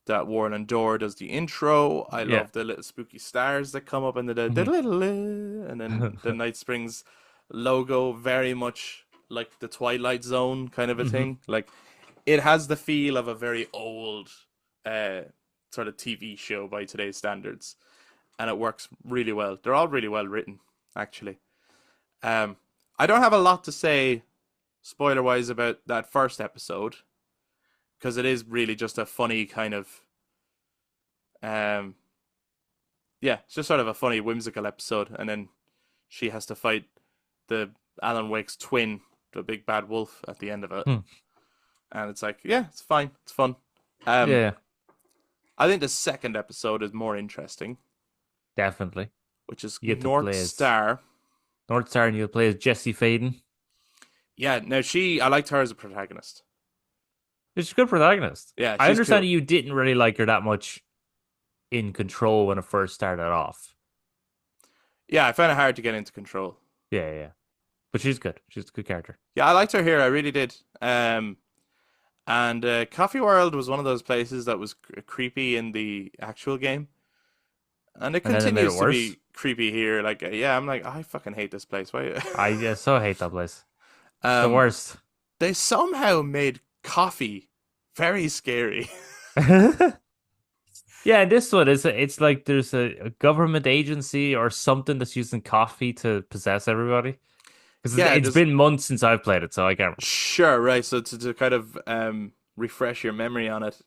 that Warren and Dor does the intro. I love the little spooky stars that come up and and then the Night Springs logo, very much like the Twilight Zone kind of a thing. Like, it has the feel of a very old sort of TV show by today's standards, and it works really well. They're all really well written, actually. I don't have a lot to say, spoiler-wise, about that first episode, because it is really just a funny kind of, it's just sort of a funny, whimsical episode, and then she has to fight the Alan Wake's twin, the big bad wolf, at the end of it, and it's like, yeah, it's fine, it's fun. Yeah, I think the second episode is more interesting, definitely. which is You get to North play as- Star. North Star, and you play as Jesse Faden. Yeah, now I liked her as a protagonist. She's a good protagonist. Yeah, I she's understand cool. you didn't really like her that much in Control when it first started off. Yeah, I found it hard to get into Control. Yeah. But she's good. She's a good character. Yeah, I liked her here. I really did. And Coffee World was one of those places that was creepy in the actual game, and it And then it made it continues to be worse? creepy here. Like, I'm like, I fucking hate this place. Why? I so hate that place. The worst. They somehow made coffee very scary. Yeah, this one it's like there's a government agency or something that's using coffee to possess everybody. Because Yeah, it's just- been months since I've played it, so I can't. Sure, right. So to kind of refresh your memory on it,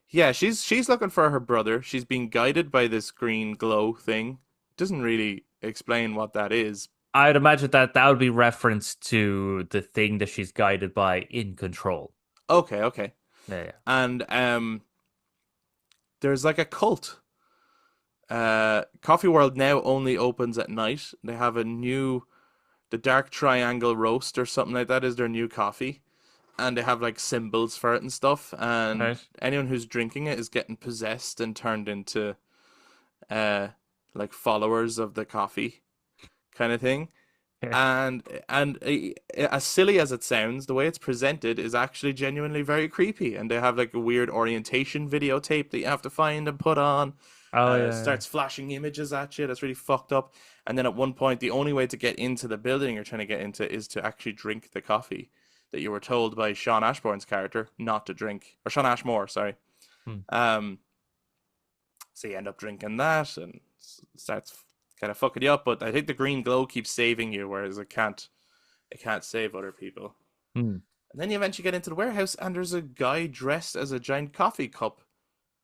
yeah, she's looking for her brother. She's being guided by this green glow thing. Doesn't really explain what that is. I'd imagine that would be reference to the thing that she's guided by in Control. Okay. Yeah. And there's like a cult. Coffee World now only opens at night. They have the Dark Triangle Roast or something like that is their new coffee. And they have like symbols for it and stuff. And Right. anyone who's drinking it is getting possessed and turned into like followers of the coffee kind of thing. And as silly as it sounds, the way it's presented is actually genuinely very creepy. And they have like a weird orientation videotape that you have to find and put on. Starts flashing images at you. That's really fucked up. And then at one point, the only way to get into the building you're trying to get into is to actually drink the coffee that you were told by Sean Ashbourne's character not to drink, or Sean Ashmore, sorry. So you end up drinking that, and starts kind of fucking you up. But I think the green glow keeps saving you, whereas it can't save other people. And then you eventually get into the warehouse, and there's a guy dressed as a giant coffee cup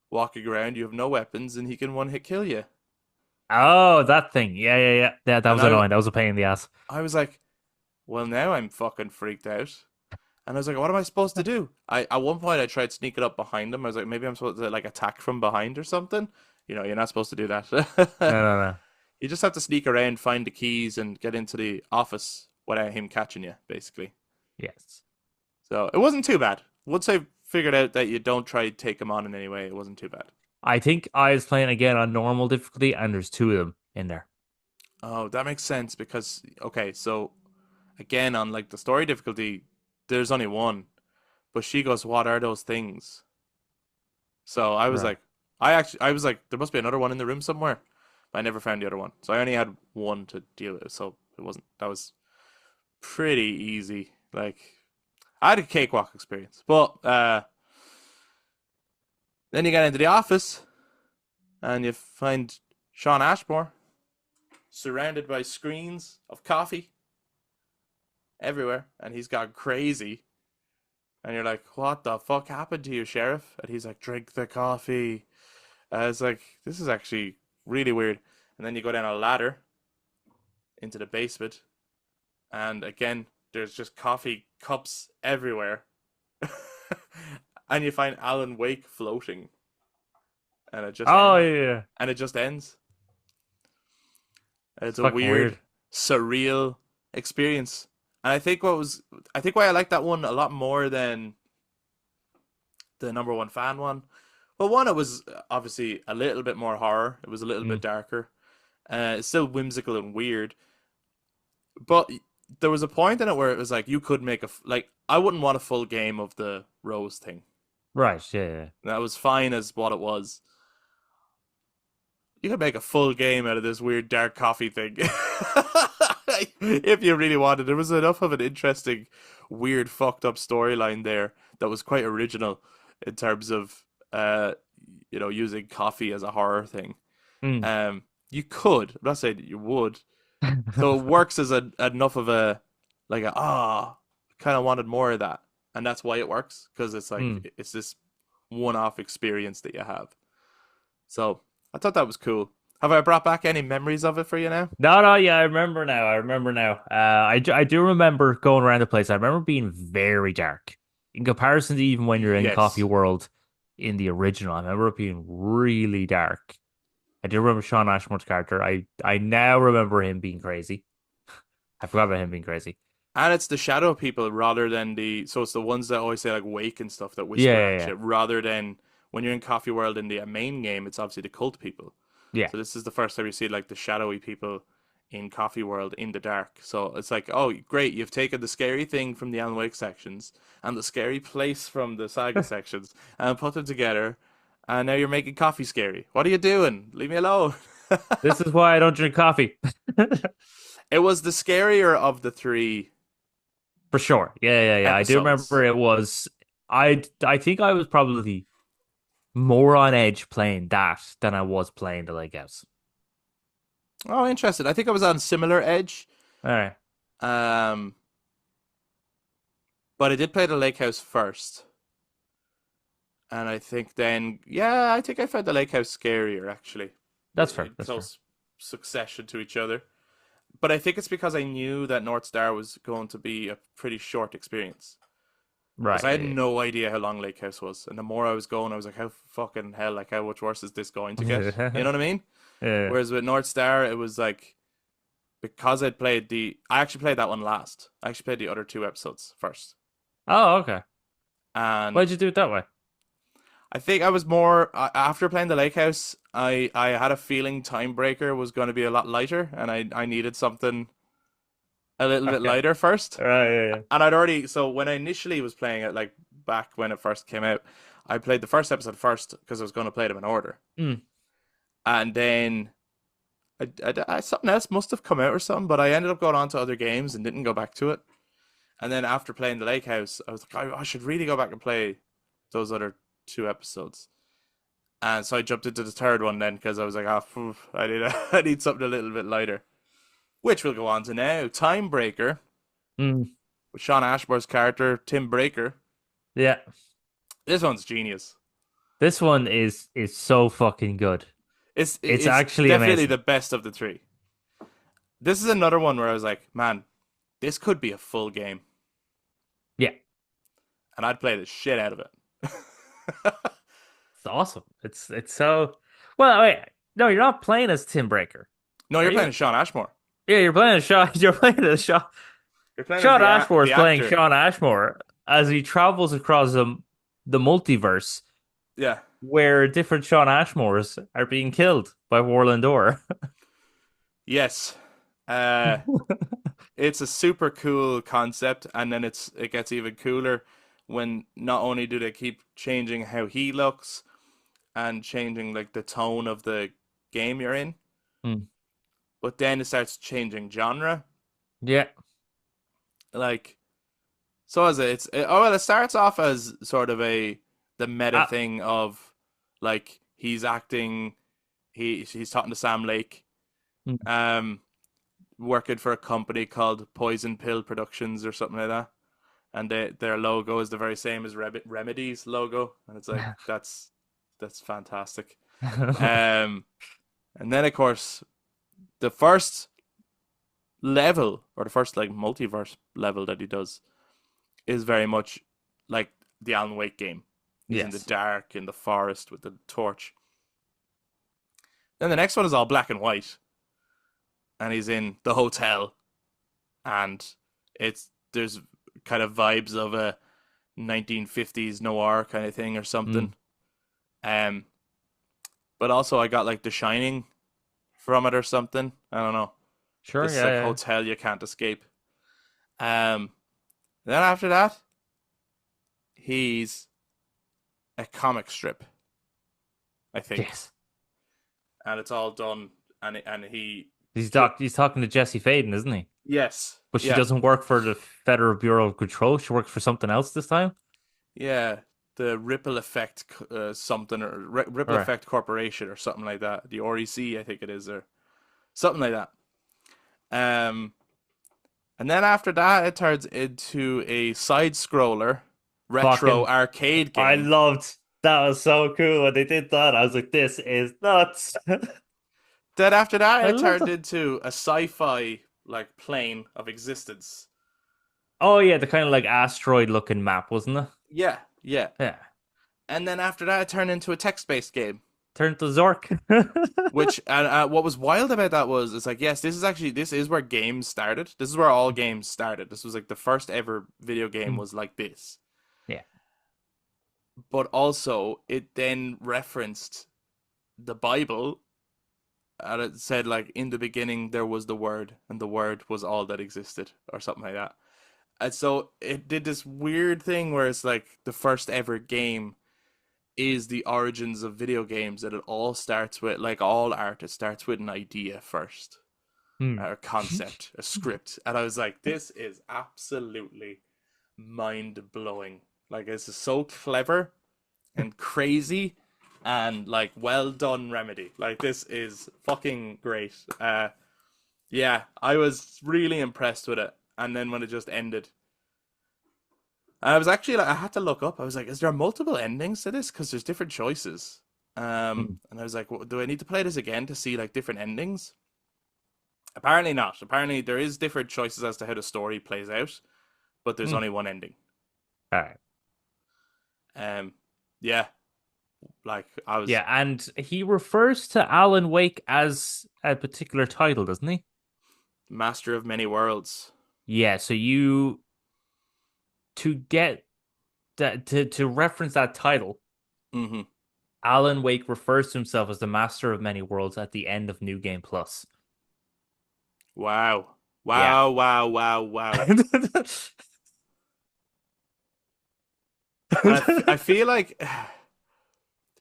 walking around. You have no weapons, and he can one-hit kill you. Oh, that thing. Yeah. That was And annoying. That was a pain in the ass. I was like, well, now I'm fucking freaked out. And I was like, what am I supposed to do? At one point, I tried sneaking up behind him. I was like, maybe I'm supposed to like attack from behind or something. You know, you're not supposed to do that. No. You just have to sneak around, find the keys, and get into the office without him catching you, basically. Yes. So it wasn't too bad. Once I figured out that you don't try to take him on in any way, it wasn't too bad. I think I was playing again on normal difficulty, and there's two of them in there. Oh, that makes sense because, okay, so again, on like the story difficulty, there's only one. but she goes, "What are those things?" So I was Right. like, I was like, there must be another one in the room somewhere. But I never found the other one, so I only had one to deal with. So it wasn't. That was pretty easy. Like I had a cakewalk experience, but then you get into the office and you find Sean Ashmore surrounded by screens of coffee everywhere, and he's gone crazy. And you're like, "What the fuck happened to you, Sheriff?" And he's like, "Drink the coffee." It's like, this is actually really weird. And then you go down a ladder into the basement, and again, there's just coffee cups everywhere. And you find Alan Wake floating, and it just Oh ends. yeah. And it just ends. It's It's a fucking weird, weird. surreal experience. And I think why I like that one a lot more than the number one fan one. Well, one, it was obviously a little bit more horror. It was a little bit Mm. darker. It's still whimsical and weird, but there was a point in it where it was like you could make like I wouldn't want a full game of the Rose thing. Right. Yeah. That was fine as what it was. You could make a full game out of this weird dark coffee thing. If you really wanted. There was enough of an interesting, weird, fucked up storyline there that was quite original in terms of using coffee as a horror thing. Mm. You could, I'm not saying that you would. So it works as enough of a like a kind of wanted more of that. And that's why it works, because it's like Mm. it's this one-off experience that you have. So I thought that was cool. Have I brought back any memories of it for you now? No, yeah, I remember now. I remember now. I do remember going around the place. I remember being very dark in comparison to even when you're in Coffee Yes. World in the original. I remember it being really dark. I do remember Sean Ashmore's character. I now remember him being crazy. I forgot about him being crazy. And it's the shadow people rather than so it's the ones that always say like wake and stuff that Yeah, whisper and yeah, shit, rather than when you're in Coffee World in the main game, it's obviously the cult people. yeah. So this is the first time you see like the shadowy people in Coffee World in the dark. So it's like, oh, great, you've taken the scary thing from the Alan Wake sections and the scary place from the Saga sections and put them together, and now you're making coffee scary. What are you doing? Leave me alone. This is why I don't drink coffee. It was the scarier of the three For sure. Yeah. I do episodes. remember it was. I think I was probably more on edge playing that than I was playing the Lake House. Oh, interesting. I think I was on similar edge. All right. Um, but I did play the Lake House first. And I think then, yeah, I think I found the Lake House scarier, actually. That's fair. In That's fair. close succession to each other. But I think it's because I knew that North Star was going to be a pretty short experience. Right. Because I had no idea how long Lake House was. And the more I was going, I was like, how fucking hell, like, how much worse is this going to get? You know what I mean? Yeah. Whereas with North Star, it was like, because I actually played that one last. I actually played the other two episodes first. Oh, okay. And Why'd you do it that way? I think I was more after playing the Lake House. I had a feeling Timebreaker was going to be a lot lighter, and I needed something a little bit Okay. lighter first. Right. Yeah. And I'd already when I initially was playing it, like back when it first came out, I played the first episode first because I was going to play them in order, Mm. and then something else must have come out or something, but I ended up going on to other games and didn't go back to it. And then after playing the Lake House, I was like, I should really go back and play those other two episodes. And so I jumped into the third one then because I was like, I need something a little bit lighter. Which we'll go on to now. Timebreaker Mm. with Sean Ashmore's character, Tim Breaker. Yeah. This one's genius. This one is so fucking good. It's actually definitely amazing. the best of the three. This is another one where I was like, man, this could be a full game. Yeah. And I'd play the shit out of it. It's awesome. It's so well. Wait, no, you're not playing as Tim Breaker. No, you're you? playing Sean Ashmore. Yeah, you're playing as Sean. You're playing as Sean. You're playing Sean as Ashmore is the playing actor. Sean Ashmore as he travels across the multiverse Yeah. where different Sean Ashmores are being killed by Warland Orr. Yes. It's a super cool concept, and then it gets even cooler when not only do they keep changing how he looks and changing like the tone of the game you're in, Mm. but then it starts changing genre. Yeah. Like, so is it? Oh well, it starts off as sort of the meta Uh, thing of like he's acting, he's talking to Sam Lake, mm. um, working for a company called Poison Pill Productions or something like that, and their logo is the very same as Remedy's logo, and it's like that's fantastic. Um, and then of course the first level or the first like multiverse level that he does is very much like the Alan Wake game. He's in the Yes. dark in the forest with the torch. Then the next one is all black and white, and he's in the hotel, and there's kind of vibes of a 1950s noir kind of thing or something. Um, but also I got like The Shining from it or something. I don't know. Sure. This Yeah. like Yeah. hotel you can't escape. Then after that, he's a comic strip, I think, Yes. and it's all done. And he, He's talking to Jesse Faden, isn't he? yes, But she yeah, doesn't work for the Federal Bureau of Control. She works for something else this time. yeah, the Ripple Effect something or Ripple Right. Effect Corporation or something like that. The REC, I think it is, or something like that. And then after that, it turns into a side scroller retro Fucking, arcade I game. loved that. Was so cool when they did that. I was like, this is nuts. Then after that, I it love turned that. into a sci-fi like plane of existence. Oh yeah, the kind of like asteroid looking map, wasn't it? Yeah, yeah. Yeah. And then after that, it turned into a text-based game. Turned to Zork. Which and what was wild about that was it's like yes, this is where games started. This is where all games started. This was like the first ever video game was like this. Yeah. But also it then referenced the Bible, and it said like in the beginning there was the Word, and the Word was all that existed, or something like that. And so it did this weird thing where it's like the first ever game is the origins of video games, that it all starts with, like all art, it starts with an idea first, Hmm. a concept, a script. And I was like, this is absolutely mind blowing. Like, this is so clever and crazy and like well done, Remedy. Like, this is fucking great. Yeah, I was really impressed with it. And then when it just ended, I was actually like, I had to look up. I was like, is there multiple endings to this? Because there's different choices. Hmm. And I was like, well, do I need to play this again to see like different endings? Apparently not. Apparently there is different choices as to how the story plays out, but there's Hmm. only one ending. All right. Yeah, like I was Yeah, and he refers to Alan Wake as a particular title, doesn't he? master of many worlds. Yeah, so to get that to reference that title, Mm-hmm. Alan Wake refers to himself as the master of many worlds at the end of New Game Plus. Wow. Yeah. Wow, wow, wow, wow. And I feel like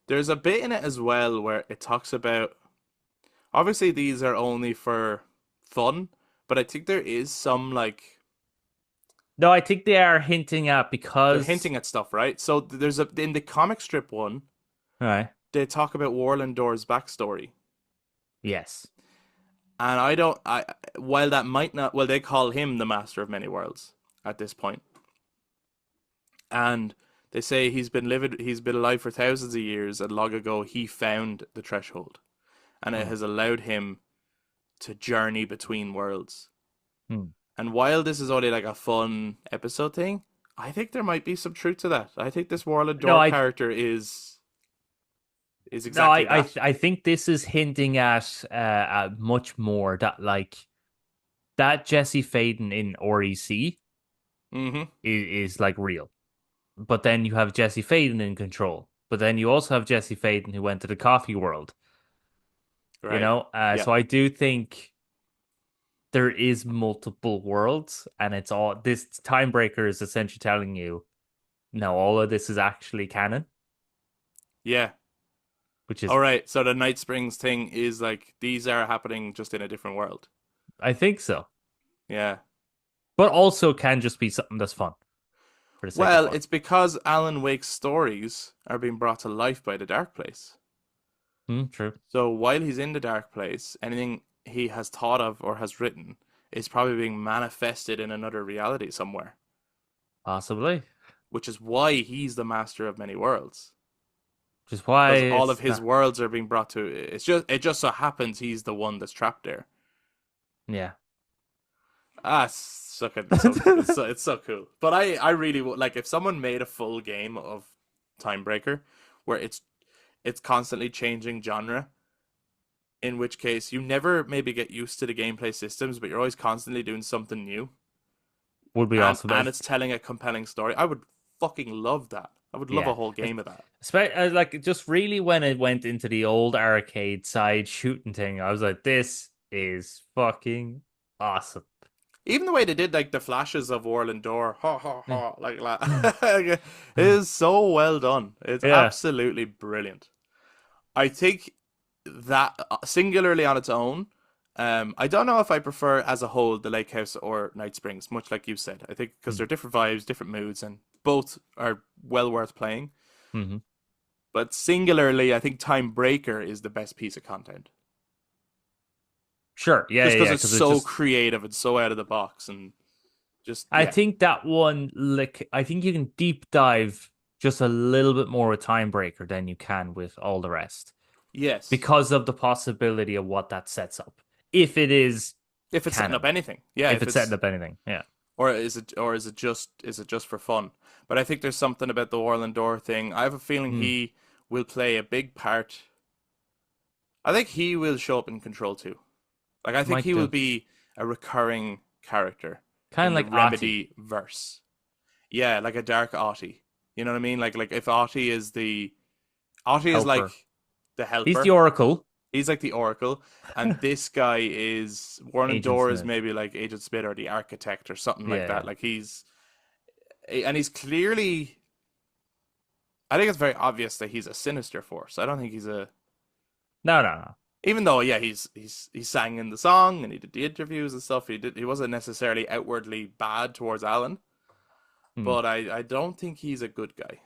there's a bit in it as well where it talks about, obviously these are only for fun, but I think there is some like No, I think they are hinting at they're because hinting at stuff, right? So there's a in the comic strip one, right. they talk about Warland Door's backstory. Yes. And I don't I while that might not, well, they call him the master of many worlds at this point. And they say he's been alive for thousands of years, and long ago he found the threshold. And it Hmm. has allowed him to journey between worlds. Hmm. And while this is only like a fun episode thing, I think there might be some truth to that. I think this Warlord No, Door I character is no, exactly that. I think this is hinting at much more that like that Jesse Faden in REC Mm-hmm. is like real. But then you have Jesse Faden in control. But then you also have Jesse Faden who went to the coffee world. You Right. know, Yeah. so I do think there is multiple worlds, and it's all this time breaker is essentially telling you no, all of this is actually canon, Yeah. which is, All right. So the Night Springs thing is like these are happening just in a different world. I think so, Yeah. but also can just be something that's fun for the sake of Well, fun. it's because Alan Wake's stories are being brought to life by the Dark Place. True. So while he's in the Dark Place, anything he has thought of or has written is probably being manifested in another reality somewhere, Possibly. which is why he's the master of many worlds. Which is why Because all of it's his not. worlds are being brought to it just so happens he's the one that's trapped there. Yeah. It's it's so cool. But I really would like if someone made a full game of Timebreaker where it's constantly changing genre, in which case you never maybe get used to the gameplay systems, but you're always constantly doing something new, Would be and awesome. it's telling a compelling story. I would fucking love that. I would love Yeah. a whole game of that. Like just really when it went into the old arcade side shooting thing, I was like, this is fucking awesome. Even the way they did like the flashes of Warland Door, ha ha Yeah. ha, like it is so well done. It's Yeah. absolutely brilliant. I think that singularly on its own, I don't know if I prefer as a whole the Lake House or Night Springs, much like you said. I think because they're different vibes, different moods, and both are well worth playing. Mm-hmm. But singularly, I think Time Breaker is the best piece of content. Sure. Yeah, Just yeah, because yeah. it's Because so creative and so out of the box, and just I yeah, think that one, like, I think you can deep dive just a little bit more with Timebreaker than you can with all the rest yes. because of the possibility of what that sets up. If it is If it's setting up canon, anything, yeah. if If it's setting it's up anything, yeah. or is it just for fun? But I think there's something about the Warland Door thing. I have a feeling Mm. he will play a big part. I think he will show up in Control too. Like I think Might he will do. be a recurring character Kind in of the like Ati. Remedy verse. Yeah, like a dark Aughty. You know what I mean? Like if Aughty is Helper. like the He's the helper. Oracle. He's like the Oracle, and this guy is Warren Agent Door is Smith. maybe like Agent Smith or the Architect or something like Yeah. that. Like he's clearly. I think it's very obvious that he's a sinister force. I don't think he's a. No, no, no. Even though, yeah, he sang in the song and he did the interviews and stuff. He wasn't necessarily outwardly bad towards Alan, Hmm. but I don't think he's a good guy.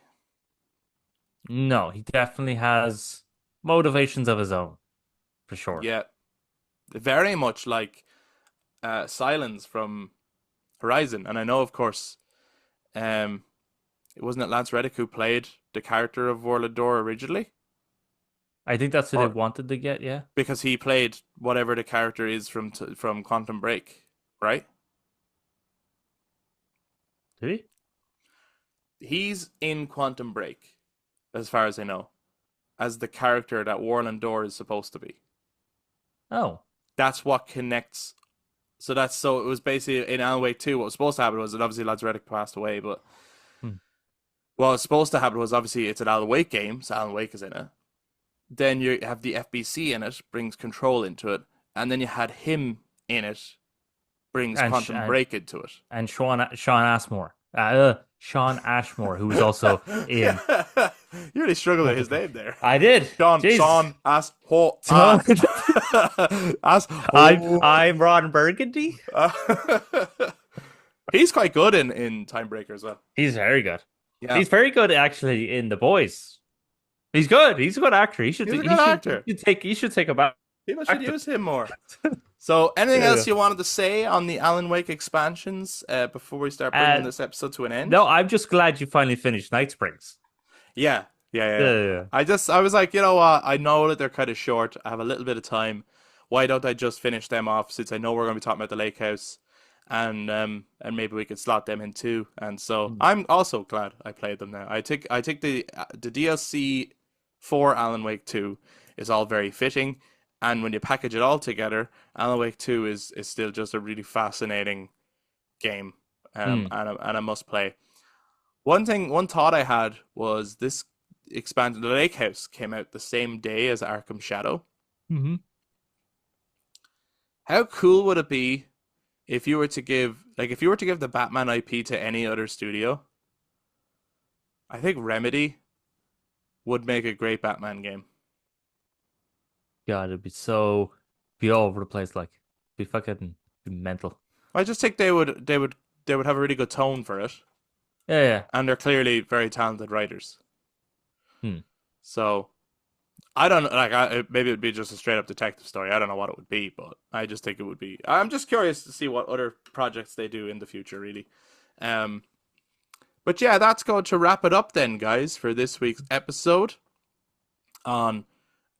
No, he definitely has motivations of his own, for sure. Yeah, very much like Silence from Horizon, and I know, of course, um, it wasn't it Lance Reddick who played the character of Warlador originally, I think that's who they or wanted to get, yeah. because he played whatever the character is from Quantum Break, right? Did he? He's in Quantum Break, as far as I know, as the character that Warland Door is supposed to be. Oh. That's what connects. So it was basically in Alan Wake 2. What was supposed to happen was that obviously Lance Reddick passed away, but Hmm. what was supposed to happen was obviously it's an Alan Wake game, so Alan Wake is in it. Then you have the FBC in it, brings Control into it, and then you had him in it, brings And Quantum Break into it. and Sean Ashmore, who was also in. You really struggled with his name there. I did. Sean Jeez. I'm Ron Burgundy. He's quite good in Timebreaker as well. He's very good. Yeah. He's very good actually in The Boys. He's good. He's a good actor. He's a good actor. He should take a back. People should use him more. So, anything Yeah. else you wanted to say on the Alan Wake expansions before we start bringing this episode to an end? No, I'm just glad you finally finished Night Springs. Yeah. Yeah. I was like, you know what? I know that they're kind of short. I have a little bit of time. Why don't I just finish them off since I know we're going to be talking about the Lake House, and maybe we could slot them in too. And so I'm also glad I played them now. I think the DLC for Alan Wake 2 is all very fitting. And when you package it all together, Alan Wake 2 is still just a really fascinating game and a must play. One thought I had was this expansion, the Lake House came out the same day as Arkham Shadow. Mm-hmm. How cool would it be if you were to give the Batman IP to any other studio? I think Remedy would make a great Batman game. God, it'd be all over the place. Like, be fucking mental. I just think they would have a really good tone for it, Yeah. and they're clearly very talented writers. Hmm. So I don't like. Maybe it'd be just a straight up detective story. I don't know what it would be, but I just think it would be. I'm just curious to see what other projects they do in the future, really. But yeah, that's going to wrap it up then, guys, for this week's episode on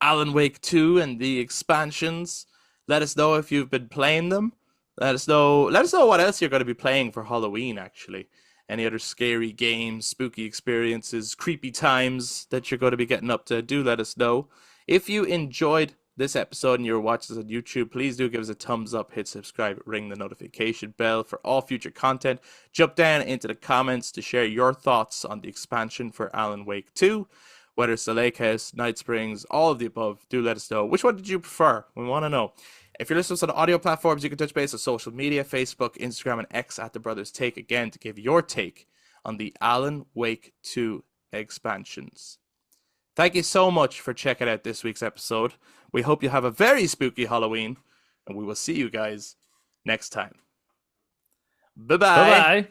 Alan Wake 2 and the expansions. Let us know if you've been playing them. Let us know what else you're going to be playing for Halloween, actually. Any other scary games, spooky experiences, creepy times that you're going to be getting up to, do let us know. If you enjoyed this episode and you're watching this on YouTube, please do give us a thumbs up, hit subscribe, ring the notification bell for all future content. Jump down into the comments to share your thoughts on the expansion for Alan Wake 2. Whether it's the Lake House, Night Springs, all of the above, do let us know. Which one did you prefer? We want to know. If you're listening to us on audio platforms, you can touch base on social media, Facebook, Instagram, and X at The Brothers Take, again, to give your take on the Alan Wake 2 expansions. Thank you so much for checking out this week's episode. We hope you have a very spooky Halloween, and we will see you guys next time. Bye-bye. Bye-bye.